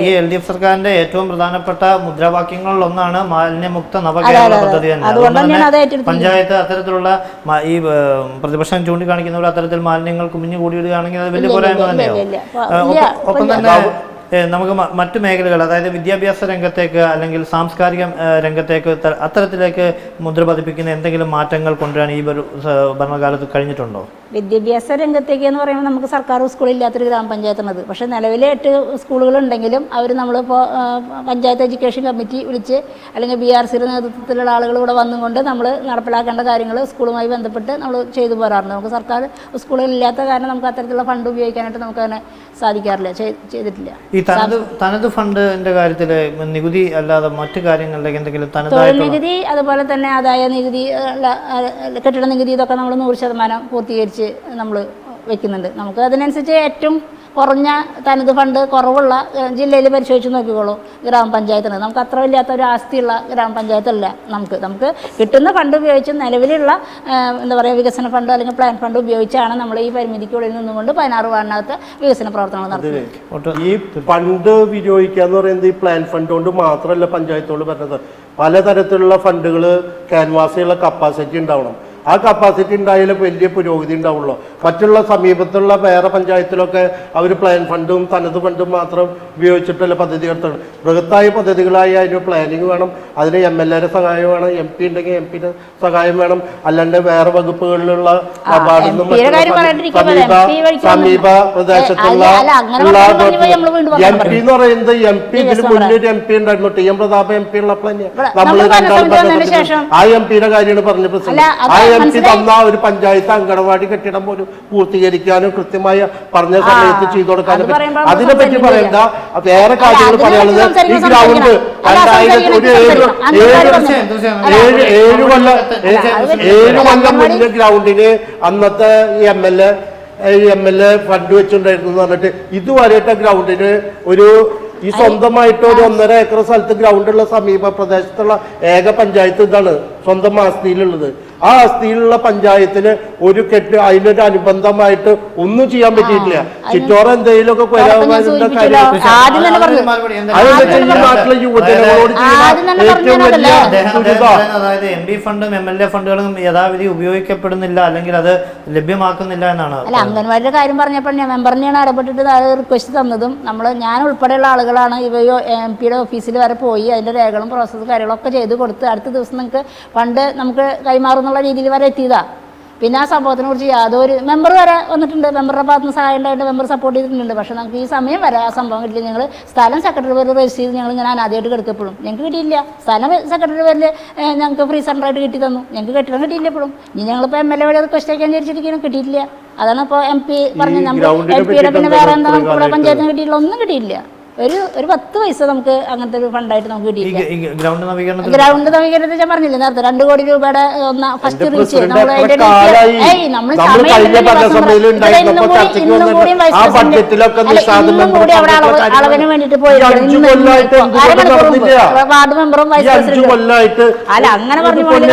ഈ LDF സർക്കാരിന്റെ ഏറ്റവും പ്രധാനപ്പെട്ട മുദ്രാവാക്യങ്ങളിൽ ഒന്നാണ് മാലിന്യമുക്ത നവകേരള പദ്ധതി തന്നെ. പഞ്ചായത്ത് അത്തരത്തിലുള്ള ഈ പ്രതിപക്ഷം ചൂണ്ടിക്കാണിക്കുന്നവർ അത്തരത്തിൽ മാലിന്യങ്ങൾ കുമിഞ്ഞു കൂടിയിടുകയാണെങ്കിൽ അത് വലിയ പോരായ്മ തന്നെയാവും. ഒപ്പം തന്നെ നമുക്ക് മറ്റു മേഖലകൾ, അതായത് വിദ്യാഭ്യാസ രംഗത്തേക്ക് അല്ലെങ്കിൽ സാംസ്കാരിക രംഗത്തേക്ക് അത്തരത്തിലേക്ക് മുദ്ര പതിപ്പിക്കുന്ന എന്തെങ്കിലും മാറ്റങ്ങൾ കൊണ്ടുവരാൻ ഈ ഒരു ഭരണകാലത്ത് കഴിഞ്ഞിട്ടുണ്ടോ? വിദ്യാഭ്യാസ രംഗത്തേക്ക് എന്ന് പറയുമ്പോൾ നമുക്ക് സർക്കാർ സ്കൂളില്ലാത്തൊരു ഗ്രാമപഞ്ചായത്താണത്. പക്ഷേ നിലവിലെ 8 സ്കൂളുകളുണ്ടെങ്കിലും അവർ നമ്മളിപ്പോൾ പഞ്ചായത്ത് എഡ്യൂക്കേഷൻ കമ്മിറ്റി വിളിച്ച് അല്ലെങ്കിൽ BRCയുടെ നേതൃത്വത്തിലുള്ള ആളുകൾ ഇവിടെ വന്നുകൊണ്ട് നമ്മൾ നടപ്പിലാക്കേണ്ട കാര്യങ്ങൾ സ്കൂളുമായി ബന്ധപ്പെട്ട് നമ്മൾ ചെയ്തു പോരാറുണ്ട്. നമുക്ക് സർക്കാർ സ്കൂളുകളില്ലാത്ത കാരണം നമുക്ക് അത്തരത്തിലുള്ള ഫണ്ട് ഉപയോഗിക്കാനായിട്ട് നമുക്കതിനെ സാധിക്കാറില്ല, ചെയ്തിട്ടില്ല. ഈ തനത് ഫണ്ടിന്റെ കാര്യത്തിൽ നികുതി അല്ലാതെ മറ്റു കാര്യങ്ങളിലേക്ക് എന്തെങ്കിലും തൊഴിൽ നികുതി, അതുപോലെ തന്നെ ആദായ നികുതി, കെട്ടിട നികുതി, ഇതൊക്കെ നമ്മൾ 100% പൂർത്തീകരിച്ച് നമ്മൾ വെക്കുന്നുണ്ട്. നമുക്ക് അതിനനുസരിച്ച് ഏറ്റവും കുറഞ്ഞ തനത് ഫണ്ട് കുറവുള്ള ജില്ലയിൽ പരിശോധിച്ച് നോക്കിക്കോളൂ ഗ്രാമപഞ്ചായത്തിന്. നമുക്ക് അത്ര വലിയാത്ത ഒരു ആസ്തിയുള്ള ഗ്രാമപഞ്ചായത്തല്ല നമുക്ക് കിട്ടുന്ന ഫണ്ട് ഉപയോഗിച്ച് നിലവിലുള്ള എന്താ പറയുക വികസന ഫണ്ട് അല്ലെങ്കിൽ പ്ലാൻ ഫണ്ട് ഉപയോഗിച്ചാണ് നമ്മൾ ഈ പരിമിതിക്കുള്ളിൽ നിന്നുകൊണ്ട് 16 വാർഡിനകത്ത് വികസന പ്രവർത്തനങ്ങൾ നടത്തുന്നത്. ഈ ഫണ്ട് വിനിയോഗിക്കുക എന്ന് പറയുന്നത് ഈ പ്ലാൻ ഫണ്ട് കൊണ്ട് മാത്രമല്ല പഞ്ചായത്തോട് പറഞ്ഞത്, പലതരത്തിലുള്ള ഫണ്ടുകൾ ക്യാൻവാസ് ചെയ്യാനുള്ള കപ്പാസിറ്റി ഉണ്ടാവണം. ആ കപ്പാസിറ്റി ഉണ്ടായാലും വലിയ പുരോഗതി ഉണ്ടാവുള്ളൂ. മറ്റുള്ള സമീപത്തുള്ള വേറെ പഞ്ചായത്തിലൊക്കെ അവർ പ്ലാൻ ഫണ്ടും തനത് ഫണ്ടും മാത്രം ഉപയോഗിച്ചിട്ടുള്ള പദ്ധതി നടത്തണം. ബൃഹത്തായ പദ്ധതികളായി അതിന് പ്ലാനിങ് വേണം, അതിന് MLA സഹായം വേണം, MP ഉണ്ടെങ്കിൽ MP സഹായം വേണം. അല്ലാണ്ട് വേറെ വകുപ്പുകളിലുള്ള സമീപ പ്രദേശത്തുള്ള MP എന്ന് പറയുന്നത് MP ഇതിന് മുന്നൊരു MP ഉണ്ടായിരുന്നു, TM പ്രതാപ MP ഉള്ളപ്പോൾ നമ്മൾ ആ MP-യുടെ കാര്യമാണ് പറഞ്ഞ പ്രശ്നം. ആ MP തന്ന ഒരു പഞ്ചായത്ത് അങ്കണവാടി കെട്ടിടം പോലും പൂർത്തീകരിക്കാനും കൃത്യമായ പറഞ്ഞ സമയത്ത് ചെയ്തു കൊടുക്കാനും അതിനെ പറ്റി പറയണ്ട. വേറെ കാര്യങ്ങൾ പറയാനുള്ളത് ഈ ഗ്രൗണ്ട് 7 കൊല്ലം മുന്നേ ഗ്രൗണ്ടിന് അന്നത്തെ MLA ഫണ്ട് വെച്ചിട്ടുണ്ടായിരുന്നു എന്ന് പറഞ്ഞിട്ട് ഇതുവരെയായിട്ട് ഗ്രൗണ്ടിന് ഈ സ്വന്തമായിട്ട് ഒരു 1.5 ഏക്കർ സ്ഥലത്ത് ഗ്രൗണ്ടുള്ള സമീപ പ്രദേശത്തുള്ള ഏക പഞ്ചായത്ത് ഇതാണ്, സ്വന്തം ആസ്തിയിലുള്ളത്. ആ ആസ്തിയിലുള്ള പഞ്ചായത്തിന് അതിനൊരു അനുബന്ധമായിട്ട് ഒന്നും ചെയ്യാൻ പറ്റിയിട്ടില്ല. ചുറ്റോറം എന്തെങ്കിലുമൊക്കെ നാട്ടിലെ യുവജനങ്ങളോട് ഏറ്റവും വലിയ അതായത് MP ഫണ്ടും MLA ഫണ്ടുകളും യഥാവിധി ഉപയോഗിക്കപ്പെടുന്നില്ല അല്ലെങ്കിൽ അത് ലഭ്യമാക്കുന്നില്ല എന്നാണ്. അല്ല, അംഗൻവാടിയുടെ കാര്യം പറഞ്ഞപ്പോൾ മെമ്പറിനെയാണ് ഇടപെട്ടിട്ട് റിക്വസ്റ്റ് തന്നതും ഞാൻ ഉൾപ്പെടെയുള്ള ആളുകളാണ് ഇവയോ MP-യുടെ ഓഫീസിൽ വരെ പോയി അതിന്റെ രേഖകളും പ്രോസസ്സും കാര്യങ്ങളൊക്കെ ചെയ്ത് കൊടുത്ത് അടുത്ത ദിവസം നിങ്ങൾക്ക് ഫണ്ട് നമുക്ക് കൈമാറുന്നുള്ള രീതിയിൽ വരെ എത്തിയതാ. പിന്നെ ആ സംഭവത്തിനെ കുറിച്ച് യാതൊരു മെമ്പർ വരെ വന്നിട്ടുണ്ട്, മെമ്പറുടെ ഭാഗത്ത് നിന്ന് സഹായം ഉണ്ടായിട്ട് മെമ്പർ സപ്പോർട്ട് ചെയ്തിട്ടുണ്ട്. പക്ഷെ നമുക്ക് ഈ സമയം വരെ ആ സംഭവം കിട്ടില്ല. ഞങ്ങൾ സ്ഥലം സെക്രട്ടറി പേരിൽ രജിസ്റ്റർ ചെയ്ത് ഞങ്ങൾ ഇങ്ങനെ അനാദ്യമായിട്ട് കിടക്കപ്പോഴും ഞങ്ങൾക്ക് കിട്ടിയില്ല. സ്ഥലം സെക്രട്ടറി പേരിൽ ഞങ്ങൾക്ക് ഫ്രീ സെൻ്ററായിട്ട് കിട്ടി തന്നു, ഞങ്ങൾക്ക് കെട്ടിടം കിട്ടിയില്ല. എപ്പോഴും ഇനി ഞങ്ങളിപ്പോൾ MLA വഴി റിക്വസ്റ്റ് അയക്കാൻ വിചാരിച്ചിരിക്കുന്നു, കിട്ടിയിട്ടില്ല. അതാണ് ഇപ്പോൾ MP പറഞ്ഞത്. നമ്മൾ MP-യുടെ പിന്നെ വേറെ എന്താ നമുക്ക് ഇവിടെ പഞ്ചായത്തിന് കിട്ടിയില്ല, ഒന്നും കിട്ടിയില്ല. ഒരു 10 പൈസ നമുക്ക് അങ്ങനത്തെ ഒരു ഫണ്ടായിട്ട് നമുക്ക് കിട്ടിയില്ല. ഗ്രൗണ്ട് നവീകരണത്തിൽ ഞാൻ പറഞ്ഞില്ലേ നേരത്തെ 2 കോടി രൂപയുടെ ഫസ്റ്റ് റീച്ച് നമ്മൾ അളവിന് വേണ്ടിട്ട് പോയിരുന്നു. വാർഡ് മെമ്പറും വൈസ് പ്രസിഡന്റും അല്ല അങ്ങനെ പറഞ്ഞു പോലെ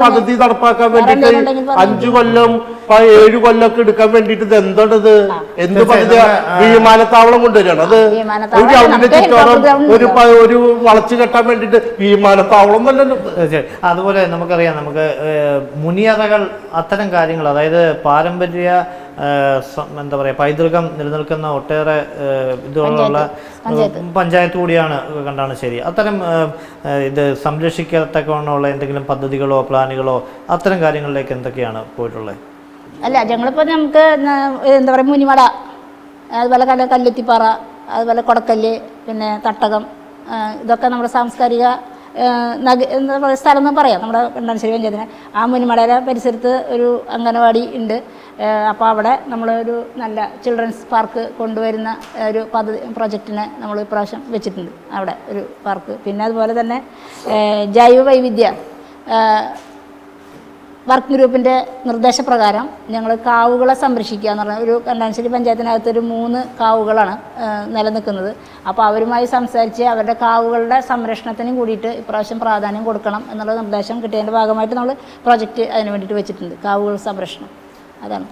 പദ്ധതി നടപ്പാക്കാൻ വേണ്ടിട്ട് 5 കൊല്ലം 7 കൊല്ലമൊക്കെ എടുക്കാൻ വേണ്ടിട്ട് ഇത് എന്താണത്? എന്ത് പദ്ധതി? വിമാനത്താവളം കൊണ്ടുവരികയാണ്. അത് ഒരു വളച്ചു കെട്ടാൻ വേണ്ടിട്ട് വിമാനത്താവളം നല്ലല്ലോ. അതുപോലെ നമുക്കറിയാം, നമുക്ക് മുനിയറകൾ അത്തരം കാര്യങ്ങൾ, അതായത് പാരമ്പര്യ എന്താ പറയുക പൈതൃകം നിലനിൽക്കുന്ന ഒട്ടേറെ ഇതുള്ള പഞ്ചായത്ത് കൂടിയാണ് കണ്ടാണശ്ശേരി. അത്തരം ഇത് സംരക്ഷിക്കത്തക്കവണ്ണമുള്ള എന്തെങ്കിലും പദ്ധതികളോ പ്ലാനുകളോ അത്തരം കാര്യങ്ങളിലേക്ക് എന്തൊക്കെയാണ് പോയിട്ടുള്ളത്? അല്ല, ഞങ്ങളിപ്പോൾ നമുക്ക് എന്താ പറയുക മുനിമട, അതുപോലെ കല്ലെത്തിപ്പാറ, അതുപോലെ കൊടക്കല്ല്, പിന്നെ തട്ടകം, ഇതൊക്കെ നമ്മുടെ സാംസ്കാരിക എന്താ പറയുക സ്ഥലം എന്ന് പറയാം നമ്മുടെ കണ്ടാണശ്ശേരി പഞ്ചായത്തിന്. ആ മുനിമടയുടെ പരിസരത്ത് ഒരു അംഗനവാടി ഉണ്ട്. അപ്പോൾ അവിടെ നമ്മളൊരു നല്ല ചിൽഡ്രൻസ് പാർക്ക് കൊണ്ടുവരുന്ന ഒരു പ്രൊജക്റ്റിനെ നമ്മൾ ഇപ്രാവശ്യം വെച്ചിട്ടുണ്ട്, അവിടെ ഒരു പാർക്ക്. പിന്നെ അതുപോലെ തന്നെ ജൈവ വൈവിധ്യ വർക്ക് ഗ്രൂപ്പിൻ്റെ നിർദ്ദേശപ്രകാരം ഞങ്ങൾ കാവുകളെ സംരക്ഷിക്കുക എന്ന് പറഞ്ഞാൽ ഒരു കണ്ടാണശ്ശേരി പഞ്ചായത്തിനകത്തൊരു 3 കാവുകളാണ് നിലനിൽക്കുന്നത്. അപ്പോൾ അവരുമായി സംസാരിച്ച് അവരുടെ കാവുകളുടെ സംരക്ഷണത്തിനും കൂടിയിട്ട് ഇപ്രാവശ്യം പ്രാധാന്യം കൊടുക്കണം എന്നുള്ള നിർദ്ദേശം കിട്ടിയതിൻ്റെ ഭാഗമായിട്ട് നമ്മൾ പ്രോജക്റ്റ് അതിന് വേണ്ടിയിട്ട് വെച്ചിട്ടുണ്ട്, കാവുകൾ സംരക്ഷണം. അതാണ്.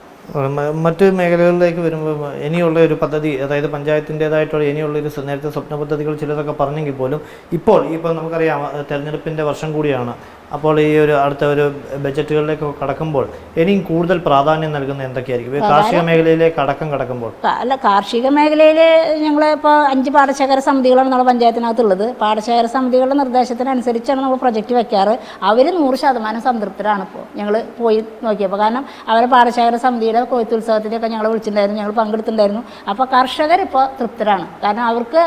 മറ്റ് മേഖലകളിലേക്ക് വരുമ്പോൾ ഇനിയുള്ള ഒരു പദ്ധതി, അതായത് പഞ്ചായത്തിൻ്റെതായിട്ടുള്ള ഇനിയുള്ളൊരു നേരത്തെ സ്വപ്ന പദ്ധതികൾ ചിലതൊക്കെ പറഞ്ഞെങ്കിൽ പോലും ഇപ്പോൾ നമുക്കറിയാം തെരഞ്ഞെടുപ്പിൻ്റെ വർഷം കൂടിയാണ്. അപ്പോൾ ഈ ഒരു അടുത്ത ഒരു ബജറ്റുകളിലേക്ക് കടക്കുമ്പോൾ ഇനിയും കൂടുതൽ പ്രാധാന്യം നൽകുന്ന എന്തൊക്കെയായിരിക്കും കാർഷിക മേഖലയിലേക്ക് കടക്കുമ്പോൾ? അല്ല, കാർഷിക മേഖലയിൽ ഞങ്ങൾ ഇപ്പോൾ 5 പാടശേഖര സമിതികളാണ് നമ്മുടെ പഞ്ചായത്തിനകത്തുള്ളത്. പാടശേഖര സമിതികളുടെ നിർദ്ദേശത്തിനനുസരിച്ചാണ് നമ്മൾ പ്രൊജക്റ്റ് വെക്കാറ്. അവർ 100% സംതൃപ്തരാണ് ഇപ്പോൾ ഞങ്ങൾ പോയി നോക്കിയപ്പോൾ. കാരണം അവരെ പാടശേഖര സമിതിയുടെ കൊയ്ത്തുത്സവത്തിലൊക്കെ ഞങ്ങൾ വിളിച്ചിട്ടുണ്ടായിരുന്നു, ഞങ്ങൾ പങ്കെടുത്തിട്ടുണ്ടായിരുന്നു. അപ്പോൾ കർഷകർ ഇപ്പോൾ തൃപ്തരാണ്. കാരണം അവർക്ക്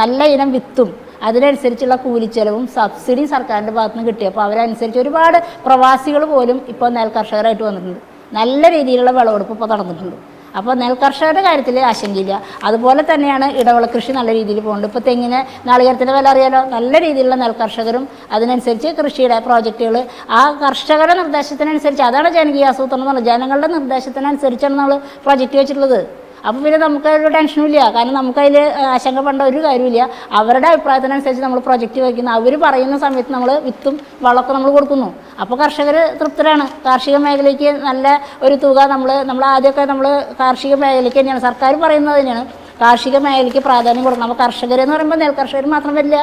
നല്ല ഇനം വിത്തും അതിനനുസരിച്ചുള്ള കൂലിച്ചെലവും സബ്സിഡി സർക്കാരിൻ്റെ ഭാഗത്ത് നിന്ന് കിട്ടി. അപ്പോൾ അവരനുസരിച്ച് ഒരുപാട് പ്രവാസികൾ പോലും ഇപ്പോൾ നെൽകർഷകരായിട്ട് വന്നിട്ടുണ്ട്. നല്ല രീതിയിലുള്ള വിളവെടുപ്പ് ഇപ്പോൾ നടന്നിട്ടുണ്ട്. അപ്പോൾ നെൽകർഷകരുടെ കാര്യത്തിൽ ആശങ്കയില്ല. അതുപോലെ തന്നെയാണ് ഇടവിള കൃഷി നല്ല രീതിയിൽ പോകുന്നുണ്ട്. ഇപ്പോൾ തെങ്ങിന് നാളികേരത്തിൻ്റെ വില അറിയാലോ. നല്ല രീതിയിലുള്ള നെൽകർഷകരും അതിനനുസരിച്ച് കൃഷിയുടെ പ്രോജക്റ്റുകൾ ആ കർഷകരുടെ നിർദ്ദേശത്തിനനുസരിച്ച്, അതാണ് ജനകീയ ആസൂത്രണം എന്ന് പറഞ്ഞത്. ജനങ്ങളുടെ നിർദ്ദേശത്തിനനുസരിച്ചാണ് നമ്മൾ പ്രോജക്റ്റ് വെച്ചിട്ടുള്ളത്. അപ്പോൾ പിന്നെ നമുക്കൊരു ടെൻഷനും ഇല്ല. കാരണം നമുക്കതിൽ ആശങ്കപ്പെടേണ്ട ഒരു കാര്യമില്ല. അവരുടെ അഭിപ്രായത്തിനനുസരിച്ച് നമ്മൾ പ്രൊജക്റ്റ് വയ്ക്കുന്നു. അവർ പറയുന്ന സമയത്ത് നമ്മൾ വിത്തും വളമൊക്കെ നമ്മൾ കൊടുക്കുന്നു. അപ്പോൾ കർഷകർ തൃപ്തരാണ്. കാർഷിക മേഖലയ്ക്ക് നല്ല ഒരു തുക നമ്മൾ ആദ്യമൊക്കെ നമ്മൾ കാർഷിക മേഖലയ്ക്ക് തന്നെയാണ് സർക്കാർ പറയുന്നത് തന്നെയാണ് കാർഷിക മേഖലയ്ക്ക് പ്രാധാന്യം കൊടുക്കണം. അപ്പോൾ കർഷകരെന്ന് പറയുമ്പോൾ നെൽ കർഷകർ മാത്രം വരില്ല,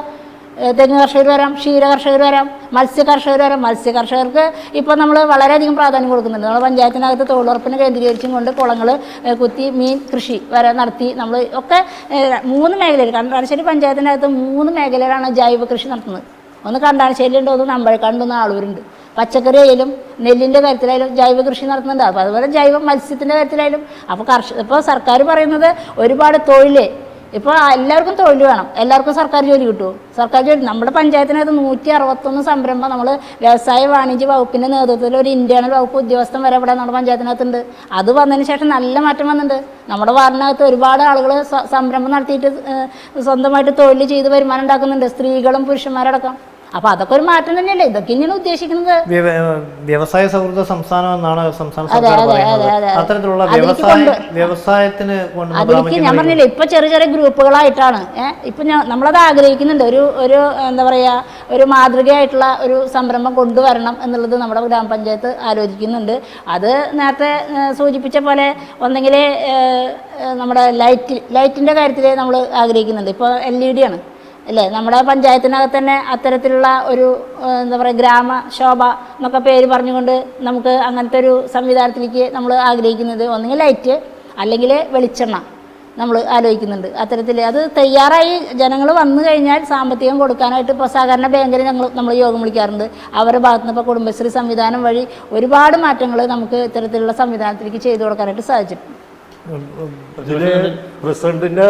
തെങ്ങ് കർഷകർ വരാം, ക്ഷീര കർഷകർ വരാം, മത്സ്യ കർഷകർ വരാം. മത്സ്യ കർഷകർക്ക് ഇപ്പോൾ നമ്മൾ വളരെയധികം പ്രാധാന്യം കൊടുക്കുന്നുണ്ട്. നമ്മുടെ പഞ്ചായത്തിനകത്ത് തൊഴിലുറപ്പിനെ കേന്ദ്രീകരിച്ചും കൊണ്ട് കുളങ്ങൾ കുത്തി മീൻ കൃഷി വരെ നടത്തി നമ്മൾ ഒക്കെ 3 മേഖലയിൽ കണ്ടാണശ്ശേരി പഞ്ചായത്തിനകത്ത് 3 മേഖലയിലാണ് ജൈവ കൃഷി നടത്തുന്നത്. ഒന്ന് കണ്ടാണശ്ശേരിയുണ്ട്, ഒന്ന് നമ്പഴക്കാണ്ടുണ്ട്, ആളൂരുണ്ട്. പച്ചക്കറി ആയാലും നെല്ലിൻ്റെ കാര്യത്തിലായാലും ജൈവ കൃഷി നടത്തുന്നുണ്ട്. അപ്പോൾ അതുപോലെ ജൈവ മത്സ്യത്തിൻ്റെ കാര്യത്തിലായാലും അപ്പോൾ ഇപ്പോൾ സർക്കാർ പറയുന്നത് ഒരുപാട് തൊഴിൽ, ഇപ്പോൾ എല്ലാവർക്കും തൊഴിൽ വേണം, എല്ലാവർക്കും സർക്കാർ ജോലി കിട്ടുമോ? സർക്കാർ ജോലി നമ്മുടെ പഞ്ചായത്തിനകത്ത് 161 സംരംഭം നമ്മൾ വ്യവസായ വാണിജ്യ വകുപ്പിൻ്റെ നേതൃത്വത്തിൽ ഒരു ഇന്റേണൽ വകുപ്പ് ഉദ്യോഗസ്ഥൻ വരെ ഇവിടെ നമ്മുടെ പഞ്ചായത്തിനകത്തുണ്ട്. അത് വന്നതിന് ശേഷം നല്ല മാറ്റം വന്നിട്ടുണ്ട്. നമ്മുടെ വാർഡിനകത്ത് ഒരുപാട് ആളുകൾ സംരംഭം നടത്തിയിട്ട് സ്വന്തമായിട്ട് തൊഴിൽ ചെയ്ത് വരുമാനം ഉണ്ടാക്കുന്നുണ്ട്, സ്ത്രീകളും പുരുഷന്മാരടക്കം. അപ്പോൾ അതൊക്കെ ഒരു മാറ്റം തന്നെയല്ലേ. ഇതൊക്കെ ഇങ്ങനെ ഉദ്ദേശിക്കുന്നത് വ്യവസായ സൗഹൃദ സംസ്ഥാനം എന്നാണ് സംസ്ഥാന സർക്കാർ പറയുന്നത്. അത്തരത്തിലുള്ള വ്യവസായത്തിന് അതിലേക്ക് ഞാൻ പറഞ്ഞില്ലേ, ഇപ്പൊ ചെറിയ ചെറിയ ഗ്രൂപ്പുകളായിട്ടാണ്. ഇപ്പൊ നമ്മളത് ആഗ്രഹിക്കുന്നുണ്ട്. ഒരു എന്താ പറയാ, ഒരു മാതൃകയായിട്ടുള്ള ഒരു സംരംഭം കൊണ്ടുവരണം എന്നുള്ളത് നമ്മുടെ ഗ്രാമപഞ്ചായത്ത് ആലോചിക്കുന്നുണ്ട്. അത് നേരത്തെ സൂചിപ്പിച്ച പോലെ ഒന്നെങ്കിൽ നമ്മുടെ ലൈറ്റിന്റെ കാര്യത്തിൽ നമ്മൾ ആഗ്രഹിക്കുന്നുണ്ട്. ഇപ്പോൾ LED ആണ് അല്ലേ, നമ്മുടെ പഞ്ചായത്തിനകത്ത് തന്നെ അത്തരത്തിലുള്ള ഒരു എന്താ പറയുക ഗ്രാമശോഭ എന്നൊക്കെ പേര് പറഞ്ഞുകൊണ്ട് നമുക്ക് അങ്ങനത്തെ ഒരു സംവിധാനത്തിലേക്ക് നമ്മൾ ആഗ്രഹിക്കുന്നത്. ഒന്നുകിൽ ലൈറ്റ് അല്ലെങ്കിൽ വെളിച്ചെണ്ണ നമ്മൾ ആലോചിക്കുന്നുണ്ട്. അത്തരത്തിൽ അത് തയ്യാറായി ജനങ്ങൾ വന്നു കഴിഞ്ഞാൽ സാമ്പത്തികം കൊടുക്കാനായിട്ട് ഇപ്പോൾ സഹകരണ ബാങ്കിൽ നമ്മൾ യോഗം വിളിക്കാറുണ്ട്. അവരുടെ ഭാഗത്തു നിന്ന് ഇപ്പോൾ കുടുംബശ്രീ സംവിധാനം വഴി ഒരുപാട് മാറ്റങ്ങൾ നമുക്ക് ഇത്തരത്തിലുള്ള സംവിധാനത്തിലേക്ക് ചെയ്തു കൊടുക്കാനായിട്ട് സാധിച്ചിട്ടുണ്ട്. ഇതില് പ്രസിഡന്റിന്റെ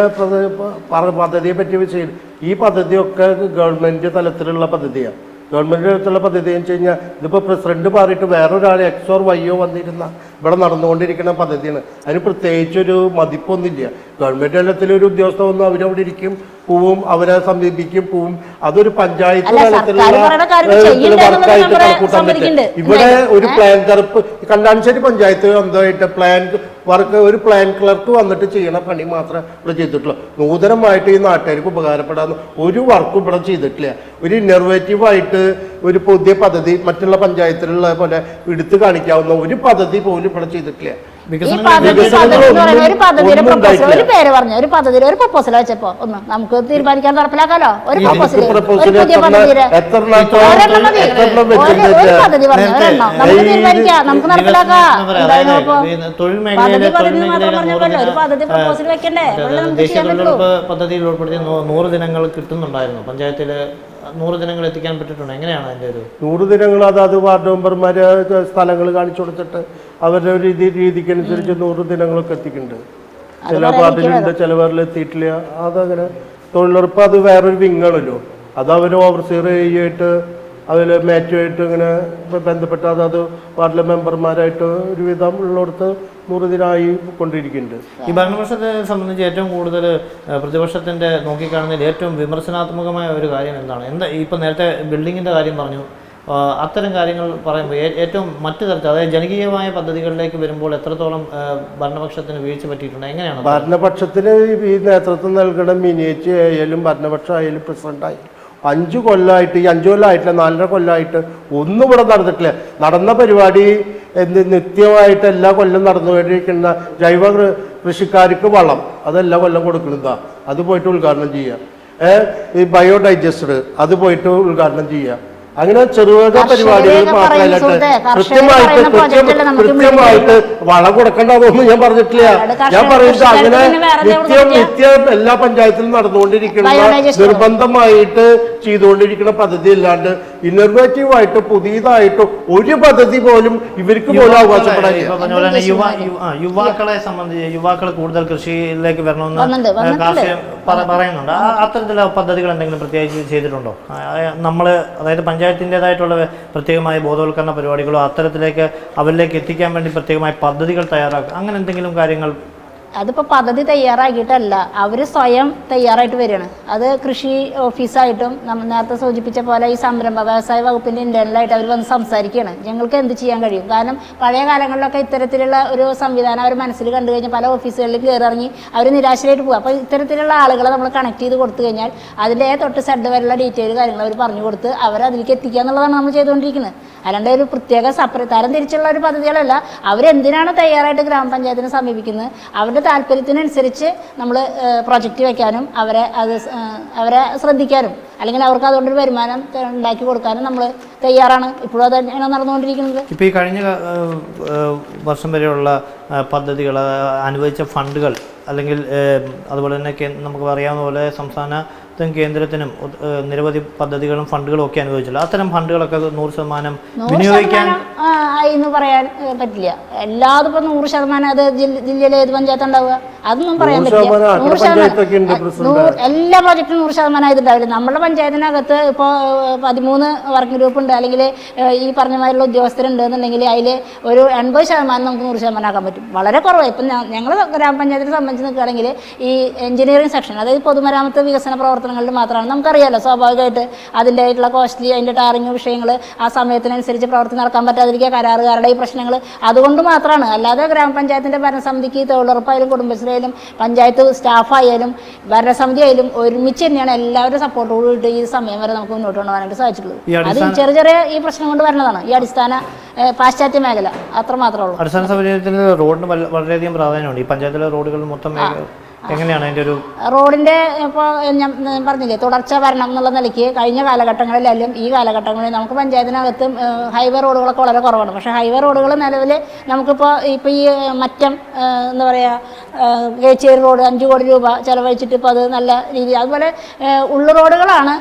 പദ്ധതിയെ പറ്റി ഈ പദ്ധതിയൊക്കെ ഗവൺമെന്റ് തലത്തിലുള്ള പദ്ധതിയാണ്. ഗവൺമെന്റ് തലത്തിലുള്ള പദ്ധതി എന്ന് വെച്ച് കഴിഞ്ഞാൽ ഇതിപ്പോൾ പ്രസിഡന്റ് മാറിയിട്ട് വേറൊരാൾ X or Y വന്നിരുന്ന ഇവിടെ നടന്നുകൊണ്ടിരിക്കുന്ന പദ്ധതിയാണ്. അതിന് പ്രത്യേകിച്ചൊരു മതിപ്പൊന്നുമില്ല. ഗവൺമെന്റ് തലത്തിലൊരു ഉദ്യോഗസ്ഥ വന്ന് അവരവിടെ ഇരിക്കും, പോവും, അവരെ സമീപിക്കും, പോവും. അതൊരു പഞ്ചായത്ത് തലത്തിലുള്ള വർക്കായിട്ട് കണക്കൂട്ടാൻ പറ്റില്ല. ഇവിടെ ഒരു പ്ലാൻ കറുപ്പ് കണ്ടാണശ്ശേരി പഞ്ചായത്ത് എന്തായിട്ട് പ്ലാൻ വർക്ക് ഒരു പ്ലാൻ ക്ലർക്ക് വന്നിട്ട് ചെയ്യണ പണി മാത്രമേ ഇവിടെ ചെയ്തിട്ടുള്ളൂ. നൂതനമായിട്ട് ഈ നാട്ടുകാർക്ക് ഉപകാരപ്പെടാവുന്ന ഒരു വർക്കും ഇവിടെ ചെയ്തിട്ടില്ല. ഒരു ഇന്നോവേറ്റീവായിട്ട് ഒരു പുതിയ പദ്ധതി മറ്റുള്ള പഞ്ചായത്തിലുള്ള പോലെ എടുത്തു കാണിക്കാവുന്ന ഒരു പദ്ധതി പോലും ഇവിടെ ചെയ്തിട്ടില്ല. ഒരു പദ്ധതിയുടെ ഒരു പ്രപ്പോസൽ വെച്ചപ്പോ ഒന്ന് നമുക്ക് തീരുമാനിക്കാൻ നടപ്പിലാക്കാലോ. ഒരു പ്രപ്പോസൽ പദ്ധതി നമുക്ക് തീരുമാനിക്കാം, നമുക്ക് നടപ്പിലാക്കാം. ഒരു പദ്ധതി പ്രപ്പോസൽ വെക്കണ്ടേ? പദ്ധതിയിൽ ഉൾപ്പെടുത്തി 100 ദിനങ്ങൾ കിട്ടുന്നുണ്ടായിരുന്നു. പഞ്ചായത്തില് 100 ദിനങ്ങൾ എത്തിക്കാൻ പറ്റിയിട്ടുണ്ട്. എങ്ങനെയാണ് അതിന്റെ ഒരു 100 ദിനങ്ങൾ? അതാത് വാർഡ് മെമ്പർമാര് സ്ഥലങ്ങൾ കാണിച്ചു കൊടുത്തിട്ട് അവരുടെ രീതിക്കനുസരിച്ച് 100 ദിനങ്ങളൊക്കെ എത്തിക്കുന്നുണ്ട്. ചില വാർഡിലുണ്ട്, ചില വാർഡിൽ എത്തിയിട്ടില്ല. അതങ്ങനെ തൊഴിലുറപ്പ് അത് വേറൊരു വിങ്ങാണല്ലോ. അത് അവർ ഓവർസിയർ ആയിട്ട് അതിൽ മാറ്റുമായിട്ട് ഇങ്ങനെ ബന്ധപ്പെട്ട് അതാത് വാർഡിലെ മെമ്പർമാരായിട്ട് ഒരുവിധം ഉള്ളിടത്ത് 100 ദിനമായി കൊണ്ടിരിക്കുന്നുണ്ട്. ഈ ഭരണപക്ഷത്തെ സംബന്ധിച്ച് ഏറ്റവും കൂടുതൽ പ്രതിപക്ഷത്തിന്റെ നോക്കിക്കാണുന്നതിൽ ഏറ്റവും വിമർശനാത്മകമായ ഒരു കാര്യം എന്താണ്? ഇപ്പം നേരത്തെ ബിൽഡിങ്ങിന്റെ കാര്യം പറഞ്ഞു. അത്തരം കാര്യങ്ങൾ പറയുമ്പോൾ ഏറ്റവും മറ്റു തരത്തിൽ, അതായത് ജനകീയമായ പദ്ധതികളിലേക്ക് വരുമ്പോൾ എത്രത്തോളം ഭരണപക്ഷത്തിന് വീഴ്ച പറ്റിയിട്ടുണ്ട്? എങ്ങനെയാണ് ഭരണപക്ഷത്തിന് ഈ നേതൃത്വം നൽകണം? മിനിയേറ്റ് ആയാലും ഭരണപക്ഷം ആയാലും പ്രസിഡന്റായാലും 5 കൊല്ലമായിട്ട്, ഈ 5 കൊല്ലമായിട്ടില്ല, 4.5 കൊല്ലമായിട്ട് ഒന്നും ഇവിടെ നടന്നിട്ടില്ല. നടന്ന പരിപാടി നിത്യമായിട്ട് എല്ലാ കൊല്ലം നടന്നുകൊണ്ടിരിക്കുന്ന ജൈവ കൃഷിക്കാർക്ക് വളം അതെല്ലാ കൊല്ലം കൊടുക്കുന്നതാ. അത് പോയിട്ട് ഉദ്ഘാടനം ചെയ്യുക. ഈ ബയോഡൈജസ്റ്റർ അത് പോയിട്ട് ഉദ്ഘാടനം ചെയ്യുക. അങ്ങനെ ചെറുകിട പരിപാടികൾ മാത്രമല്ലായിട്ട് കൃത്യമായിട്ട് വളം കൊടുക്കേണ്ടതൊന്നും ഞാൻ പറഞ്ഞിട്ടില്ല. ഞാൻ പറയുന്നത് അങ്ങനെ നിത്യം എല്ലാ പഞ്ചായത്തിലും നടന്നുകൊണ്ടിരിക്കുന്ന നിർബന്ധമായിട്ട് ചെയ്തുകൊണ്ടിരിക്കുന്ന പദ്ധതി അല്ലാണ്ട് ഇന്നോവേറ്റീവായിട്ട് പുതിയതായിട്ട് ഒരു പദ്ധതി പോലും ഇവർക്ക് പോലും അവകാശപ്പെടാനില്ല. യുവാക്കളെ സംബന്ധിച്ച് യുവാക്കൾ കൂടുതൽ കൃഷിയിലേക്ക് വരണമെന്ന് കാർഷിക പറയുന്നുണ്ട്. അത്തരത്തിലുള്ള പദ്ധതികൾ എന്തെങ്കിലും പ്രത്യേകിച്ച് ചെയ്തിട്ടുണ്ടോ? നമ്മൾ അതായത് പഞ്ചായത്തിൻ്റെതായിട്ടുള്ള പ്രത്യേകമായ ബോധവൽക്കരണ പരിപാടികളോ അത്തരത്തിലേക്ക് അവരിലേക്ക് എത്തിക്കാൻ വേണ്ടി പ്രത്യേകമായ പദ്ധതികൾ തയ്യാറാക്കുക, അങ്ങനെ എന്തെങ്കിലും കാര്യങ്ങൾ അതിപ്പോൾ പദ്ധതി തയ്യാറാക്കിയിട്ടല്ല, അവർ സ്വയം തയ്യാറായിട്ട് വരികയാണ്. അത് കൃഷി ഓഫീസായിട്ടും നമ്മൾ നേരത്തെ സൂചിപ്പിച്ച പോലെ ഈ വ്യവസായ വകുപ്പിൻ്റെ ഇൻ്റേണലായിട്ട് അവർ വന്ന് സംസാരിക്കുകയാണ്, ഞങ്ങൾക്ക് എന്ത് ചെയ്യാൻ കഴിയും. കാരണം പഴയ കാലങ്ങളിലൊക്കെ ഇത്തരത്തിലുള്ള ഒരു സംവിധാനം അവർ മനസ്സിൽ കണ്ടു കഴിഞ്ഞാൽ പല ഓഫീസുകളിലും കയറിറങ്ങി അവർ നിരാശരായിട്ട് പോകും. അപ്പോൾ ഇത്തരത്തിലുള്ള ആളുകളെ നമ്മൾ കണക്ട് ചെയ്ത് കൊടുത്തു കഴിഞ്ഞാൽ അതിൻ്റെ തൊട്ട് സെഡ് വരെയുള്ള ഡീറ്റെയിൽ കാര്യങ്ങൾ അവർ പറഞ്ഞു കൊടുത്ത് അവരതിലേക്ക് എത്തിക്കുക എന്നുള്ളതാണ് നമ്മൾ ചെയ്തുകൊണ്ടിരിക്കുന്നത്. അല്ലാണ്ട് ഒരു പ്രത്യേക തരം തിരിച്ചുള്ള ഒരു പദ്ധതികളല്ല. അവരെന്തിനാണ് തയ്യാറായിട്ട് ഗ്രാമപഞ്ചായത്തിനെ സമീപിക്കുന്നത്, അവരുടെ താല്പര്യത്തിനനുസരിച്ച് നമ്മൾ പ്രൊജക്റ്റ് വയ്ക്കാനും അവരെ ശ്രദ്ധിക്കാനും അല്ലെങ്കിൽ അവർക്ക് അതുകൊണ്ടൊരു വരുമാനം ഉണ്ടാക്കി കൊടുക്കാനും നമ്മൾ തയ്യാറാണ്. ഇപ്പോഴും അത് തന്നെയാണ് നടന്നുകൊണ്ടിരിക്കുന്നത്. ഇപ്പോൾ ഈ കഴിഞ്ഞ വർഷം വരെയുള്ള പദ്ധതികൾ, അനുവദിച്ച ഫണ്ടുകൾ അല്ലെങ്കിൽ അതുപോലെ തന്നെ നമുക്ക് അറിയാവുന്ന പോലെ സംസ്ഥാനത്തും കേന്ദ്രത്തിനും നിരവധി പദ്ധതികളും ഫണ്ടുകളും ഒക്കെ അനുവദിച്ചല്ലോ. അത്തരം ഫണ്ടുകളൊക്കെ 100% വിനിയോഗിക്കാൻ എന്ന് പറയാൻ പറ്റില്ല. എല്ലാതും ഇപ്പം 100% അത് ജില്ലയിലെ ഏത് പഞ്ചായത്ത് ഉണ്ടാവുക അതൊന്നും പറയാൻ പറ്റില്ല. 100% എല്ലാ പ്രോജക്റ്റും 100% ആയിട്ടുണ്ടാവില്ല. നമ്മുടെ പഞ്ചായത്തിനകത്ത് ഇപ്പോൾ 13 വർക്കിംഗ് ഗ്രൂപ്പ് ഉണ്ട്, അല്ലെങ്കിൽ ഈ പറഞ്ഞ മാതിരിയുള്ള ഉദ്യോഗസ്ഥരുണ്ട് എന്നുണ്ടെങ്കിൽ അതിൽ ഒരു 80% നമുക്ക് 100% ആക്കാൻ പറ്റും. വളരെ കുറവാണ്. ഇപ്പം ഞങ്ങൾ ഗ്രാമപഞ്ചായത്തിനെ സംബന്ധിച്ച് നിൽക്കുകയാണെങ്കിൽ ഈ എഞ്ചിനീയറിംഗ് സെക്ഷൻ, അതായത് പൊതുമരാമത്ത് വികസന പ്രവർത്തനങ്ങളിൽ മാത്രമാണ് നമുക്കറിയാമല്ലോ, സ്വാഭാവികമായിട്ട് അതിൻ്റെ ആയിട്ടുള്ള കോസ്റ്റ്ലി, അതിൻ്റെ ടാറിങ് വിഷയങ്ങൾ, ആ സമയത്തിനനുസരിച്ച് പ്രവർത്തി നടക്കാൻ പറ്റാതിരിക്കുക, കരാറുകാരുടെ ഈ പ്രശ്നങ്ങൾ, അതുകൊണ്ട് മാത്രമാണ്. അല്ലാതെ ഗ്രാമപഞ്ചായത്തിൻ്റെ ഭരണസമിതിക്ക് തൊഴിലുറപ്പായാലും കുടുംബശ്രീയായാലും പഞ്ചായത്ത് സ്റ്റാഫായാലും ഭരണസമിതി ആയാലും ഒരുമിച്ച് തന്നെയാണ് എല്ലാവരും സപ്പോർട്ടോടുകൂടി ഈ സമയം വരെ നമുക്ക് മുന്നോട്ട് കൊണ്ടുപോകാനായിട്ട് സാധിച്ചിട്ടുള്ളത്. അത് ചെറിയ ചെറിയ ഈ പ്രശ്നം കൊണ്ട് വരുന്നതാണ്, ഈ അടിസ്ഥാന പാശ്ചാത്യ മേഖല അത്രമാത്രമേ ഉള്ളൂ. അടിസ്ഥാന സൗകര്യത്തിൽ റോഡിന് വളരെയധികം പ്രാധാന്യമുണ്ട്. ഈ പഞ്ചായത്തിലെ റോഡുകൾ മൊത്തം എങ്ങനെയാണ് അതിൻ്റെ ഒരു റോഡിൻ്റെ ഇപ്പോൾ ഞാൻ പറഞ്ഞില്ലേ തുടർച്ച വരണം എന്നുള്ള നിലയ്ക്ക് കഴിഞ്ഞ കാലഘട്ടങ്ങളിലെല്ലാം ഈ കാലഘട്ടങ്ങളിൽ നമുക്ക് പഞ്ചായത്തിനകത്ത് ഹൈവേ റോഡുകളൊക്കെ വളരെ കുറവാണ്. പക്ഷേ ഹൈവേ റോഡുകൾ നിലവിൽ നമുക്കിപ്പോൾ ഈ മറ്റം എന്താ പറയുക കേച്ചേരി റോഡ് 5 കോടി രൂപ ചിലവഴിച്ചിട്ട് ഇപ്പോൾ അത് നല്ല രീതിയിൽ, അതുപോലെ ഉള്ളു റോഡുകളാണ്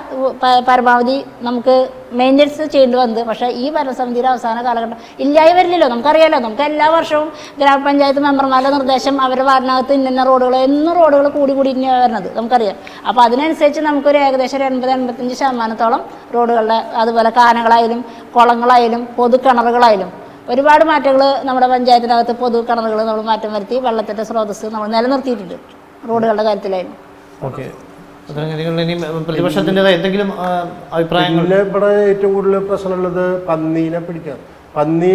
പരമാവധി നമുക്ക് മെയിൻ്റെനൻസ് ചെയ്യേണ്ടി വന്നത്. പക്ഷേ ഈ ഭരണസമിതിയുടെ അവസാന കാലഘട്ടം ഇല്ലായി വരില്ലല്ലോ. നമുക്കറിയാമല്ലോ, നമുക്ക് എല്ലാ വർഷവും ഗ്രാമപഞ്ചായത്ത് മെമ്പർമാരുടെ നിർദ്ദേശം അവരുടെ വാർഡിനകത്ത് ഇന്ന റോഡുകൾ റോഡുകൾ കൂടി തന്നെയാണ് വരുന്നത്, നമുക്കറിയാം. അപ്പോൾ അതിനനുസരിച്ച് നമുക്കൊരു ഏകദേശം 80-85% റോഡുകളുടെ, അതുപോലെ കാനകളായാലും കുളങ്ങളായാലും പൊതുക്കിണറുകളായാലും ഒരുപാട് മാറ്റങ്ങൾ നമ്മുടെ പഞ്ചായത്തിനകത്ത് പൊതുക്കിണറുകൾ നമ്മൾ മാറ്റം വരുത്തി വെള്ളത്തിൻ്റെ സ്രോതസ്സ് നമ്മൾ നിലനിർത്തിയിട്ടുണ്ട് റോഡുകളുടെ കാര്യത്തിലായാലും. ഓക്കെ, പ്രതിപക്ഷത്തിൻ്റെതായ എന്തെങ്കിലും അഭിപ്രായങ്ങൾ? ഇവിടെ ഏറ്റവും കൂടുതൽ പ്രശ്നമുള്ളത് പന്നീനെ പിടിക്കാൻ. പന്നി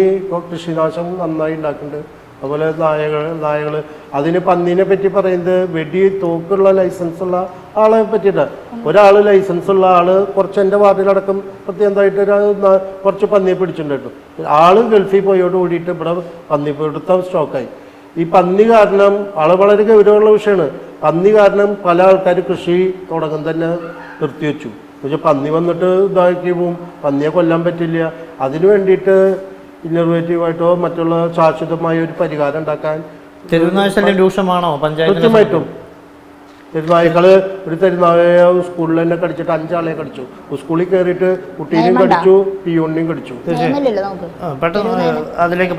കൃഷിനാശം നന്നായി ഉണ്ടാക്കുന്നുണ്ട്. അതുപോലെ നായകൾ അതിന് പന്നീനെ പറ്റി പറയുന്നത് തോക്കുള്ള ലൈസൻസുള്ള ആളെ പറ്റിയിട്ട് ഒരാൾ ലൈസൻസുള്ള ആള് കുറച്ച് എൻ്റെ വാർഡിലടക്കം പ്രത്യേകമായിട്ട് കുറച്ച് പന്നിയെ പിടിച്ചിട്ടുണ്ടായിട്ടു. ആള് ഗൾഫിൽ പോയോട് കൂടിയിട്ട് ഇവിടെ പന്നിപ്പിടുത്തം സ്റ്റോക്കായി. ഈ പന്നി കാരണം വളരെ ഗൗരവമുള്ള വിഷയമാണ്. പന്നി കാരണം പല ആൾക്കാർ കൃഷി തുടങ്ങാൻ തന്നെ നിർത്തിവെച്ചു. പക്ഷെ പന്നി വന്നിട്ട് ഇതാക്കി പോവും, പന്നിയെ കൊല്ലാൻ പറ്റില്ല. അതിനു വേണ്ടിയിട്ട് ഇന്നോവേറ്റീവായിട്ടോ മറ്റുള്ള ശാശ്വതമായ ഒരു പരിഹാരം ഉണ്ടാക്കാൻ. തെരുവുനായ രൂക്ഷമാണോ പഞ്ചായത്ത്? തീർച്ചയായിട്ടും തെരുനായകള് ഒരു തെരുനായ സ്കൂളിൽ തന്നെ കടിച്ചിട്ട് 5 ആളെ കടിച്ചു. സ്കൂളിൽ കയറിയിട്ട് കുട്ടീനെയും കടിച്ചു, പിയൂണിനെയും കടിച്ചു. അതിലേക്ക്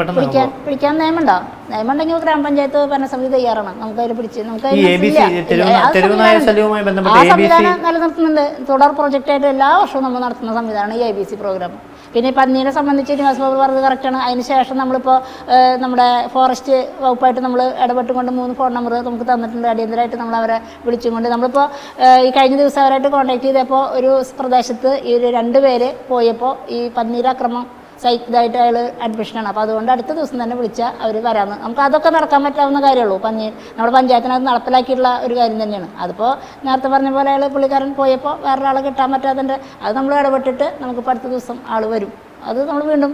പിടിക്കാൻ നിയമമുണ്ടോ? നിയമമുണ്ടെങ്കിൽ ഗ്രാമപഞ്ചായത്ത് ഭരണസമിതി തയ്യാറാണ്. നമുക്ക് അതിൽ പിടിച്ച് സംവിധാനം നിലനിർത്തുന്നുണ്ട്. തുടർ പ്രൊജക്റ്റായിട്ട് എല്ലാ വർഷവും നമ്മൾ നടത്തുന്ന സംവിധാനമാണ് ഈ ABC പ്രോഗ്രാം. പിന്നെ പന്നീനെ സംബന്ധിച്ച് നിവാസ് ബാബു പറഞ്ഞത് കറക്റ്റാണ്. അതിന് ശേഷം നമ്മളിപ്പോൾ നമ്മുടെ ഫോറസ്റ്റ് വകുപ്പായിട്ട് നമ്മൾ ഇടപെട്ടുകൊണ്ട് 3 ഫോൺ നമ്പർ നമുക്ക് തന്നിട്ടുണ്ട്. അടിയന്തരമായിട്ട് നമ്മൾ അവരെ വിളിച്ചുകൊണ്ട് നമ്മളിപ്പോൾ ഈ കഴിഞ്ഞ ദിവസം അവരായിട്ട് കോൺടാക്ട് ചെയ്തപ്പോൾ ഒരു പ്രദേശത്ത് ഈ 2 പേര് പോയപ്പോൾ ഈ പന്നീരാക്രമം ഇതായിട്ട് അയാൾ അഡ്മിഷനാണ്. അപ്പോൾ അതുകൊണ്ട് അടുത്ത ദിവസം തന്നെ വിളിച്ചാൽ അവർ വരാമെന്ന്. നമുക്ക് അതൊക്കെ നടക്കാൻ പറ്റാവുന്ന കാര്യമുള്ളൂ. നമ്മുടെ പഞ്ചായത്തിനകത്ത് നടപ്പിലാക്കിയിട്ടുള്ള ഒരു കാര്യം തന്നെയാണ്. അതിപ്പോൾ നേരത്തെ പറഞ്ഞ പോലെ പുള്ളിക്കാരൻ പോയപ്പോൾ വേറൊരാളെ കിട്ടാൻ പറ്റാത്തതുണ്ട്. അത് നമ്മൾ ഇടപെട്ടിട്ട് നമുക്കിപ്പോൾ അടുത്ത ദിവസം ആൾ വരും. അത് നമ്മൾ വീണ്ടും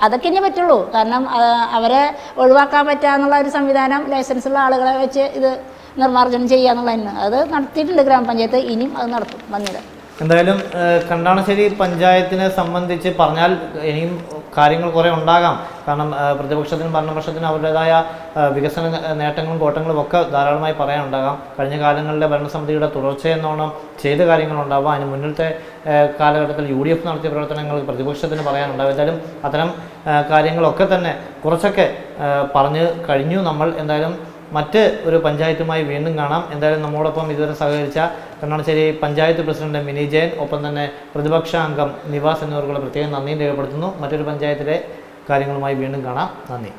അതൊക്കെ ഇനി പറ്റുള്ളൂ. കാരണം അവരെ ഒഴിവാക്കാൻ പറ്റാന്നുള്ള ഒരു സംവിധാനം ലൈസൻസുള്ള ആളുകളെ വെച്ച് ഇത് നിർമ്മാർജ്ജനം ചെയ്യുക എന്നുള്ളതിന് അത് നടത്തിയിട്ടുണ്ട് ഗ്രാമപഞ്ചായത്ത്. ഇനിയും അത് നടത്തും. വന്നില്ല. എന്തായാലും കണ്ടാണശ്ശേരി പഞ്ചായത്തിനെ സംബന്ധിച്ച് പറഞ്ഞാൽ ഇനിയും കാര്യങ്ങൾ കുറേ ഉണ്ടാകാം. കാരണം പ്രതിപക്ഷത്തിനും ഭരണപക്ഷത്തിനും അവരുടേതായ വികസന നേട്ടങ്ങളും കോട്ടങ്ങളും ഒക്കെ ധാരാളമായി പറയാനുണ്ടാകാം. കഴിഞ്ഞ കാലങ്ങളിലെ ഭരണസമിതിയുടെ തുടർച്ചയെന്നോണം ചെയ്ത കാര്യങ്ങളുണ്ടാവാം. അതിന് മുന്നിലത്തെ കാലഘട്ടത്തിൽ UDF നടത്തിയ പ്രവർത്തനങ്ങൾ പ്രതിപക്ഷത്തിന് പറയാനുണ്ടാവും. എന്തായാലും അത്തരം കാര്യങ്ങളൊക്കെ തന്നെ കുറച്ചൊക്കെ പറഞ്ഞു കഴിഞ്ഞു നമ്മൾ. എന്തായാലും മറ്റ് ഒരു പഞ്ചായത്തുമായി വീണ്ടും കാണാം. എന്തായാലും നമ്മോടൊപ്പം ഇതുവരെ സഹകരിച്ച കണ്ണാണശ്ശേരി പഞ്ചായത്ത് പ്രസിഡന്റ് മിനി ജയൻ, ഒപ്പം തന്നെ പ്രതിപക്ഷ അംഗം നിവാസ് എന്നിവർക്കുള്ള പ്രത്യേകം നന്ദിയും രേഖപ്പെടുത്തുന്നു. മറ്റൊരു പഞ്ചായത്തിലെ കാര്യങ്ങളുമായി വീണ്ടും കാണാം. നന്ദി.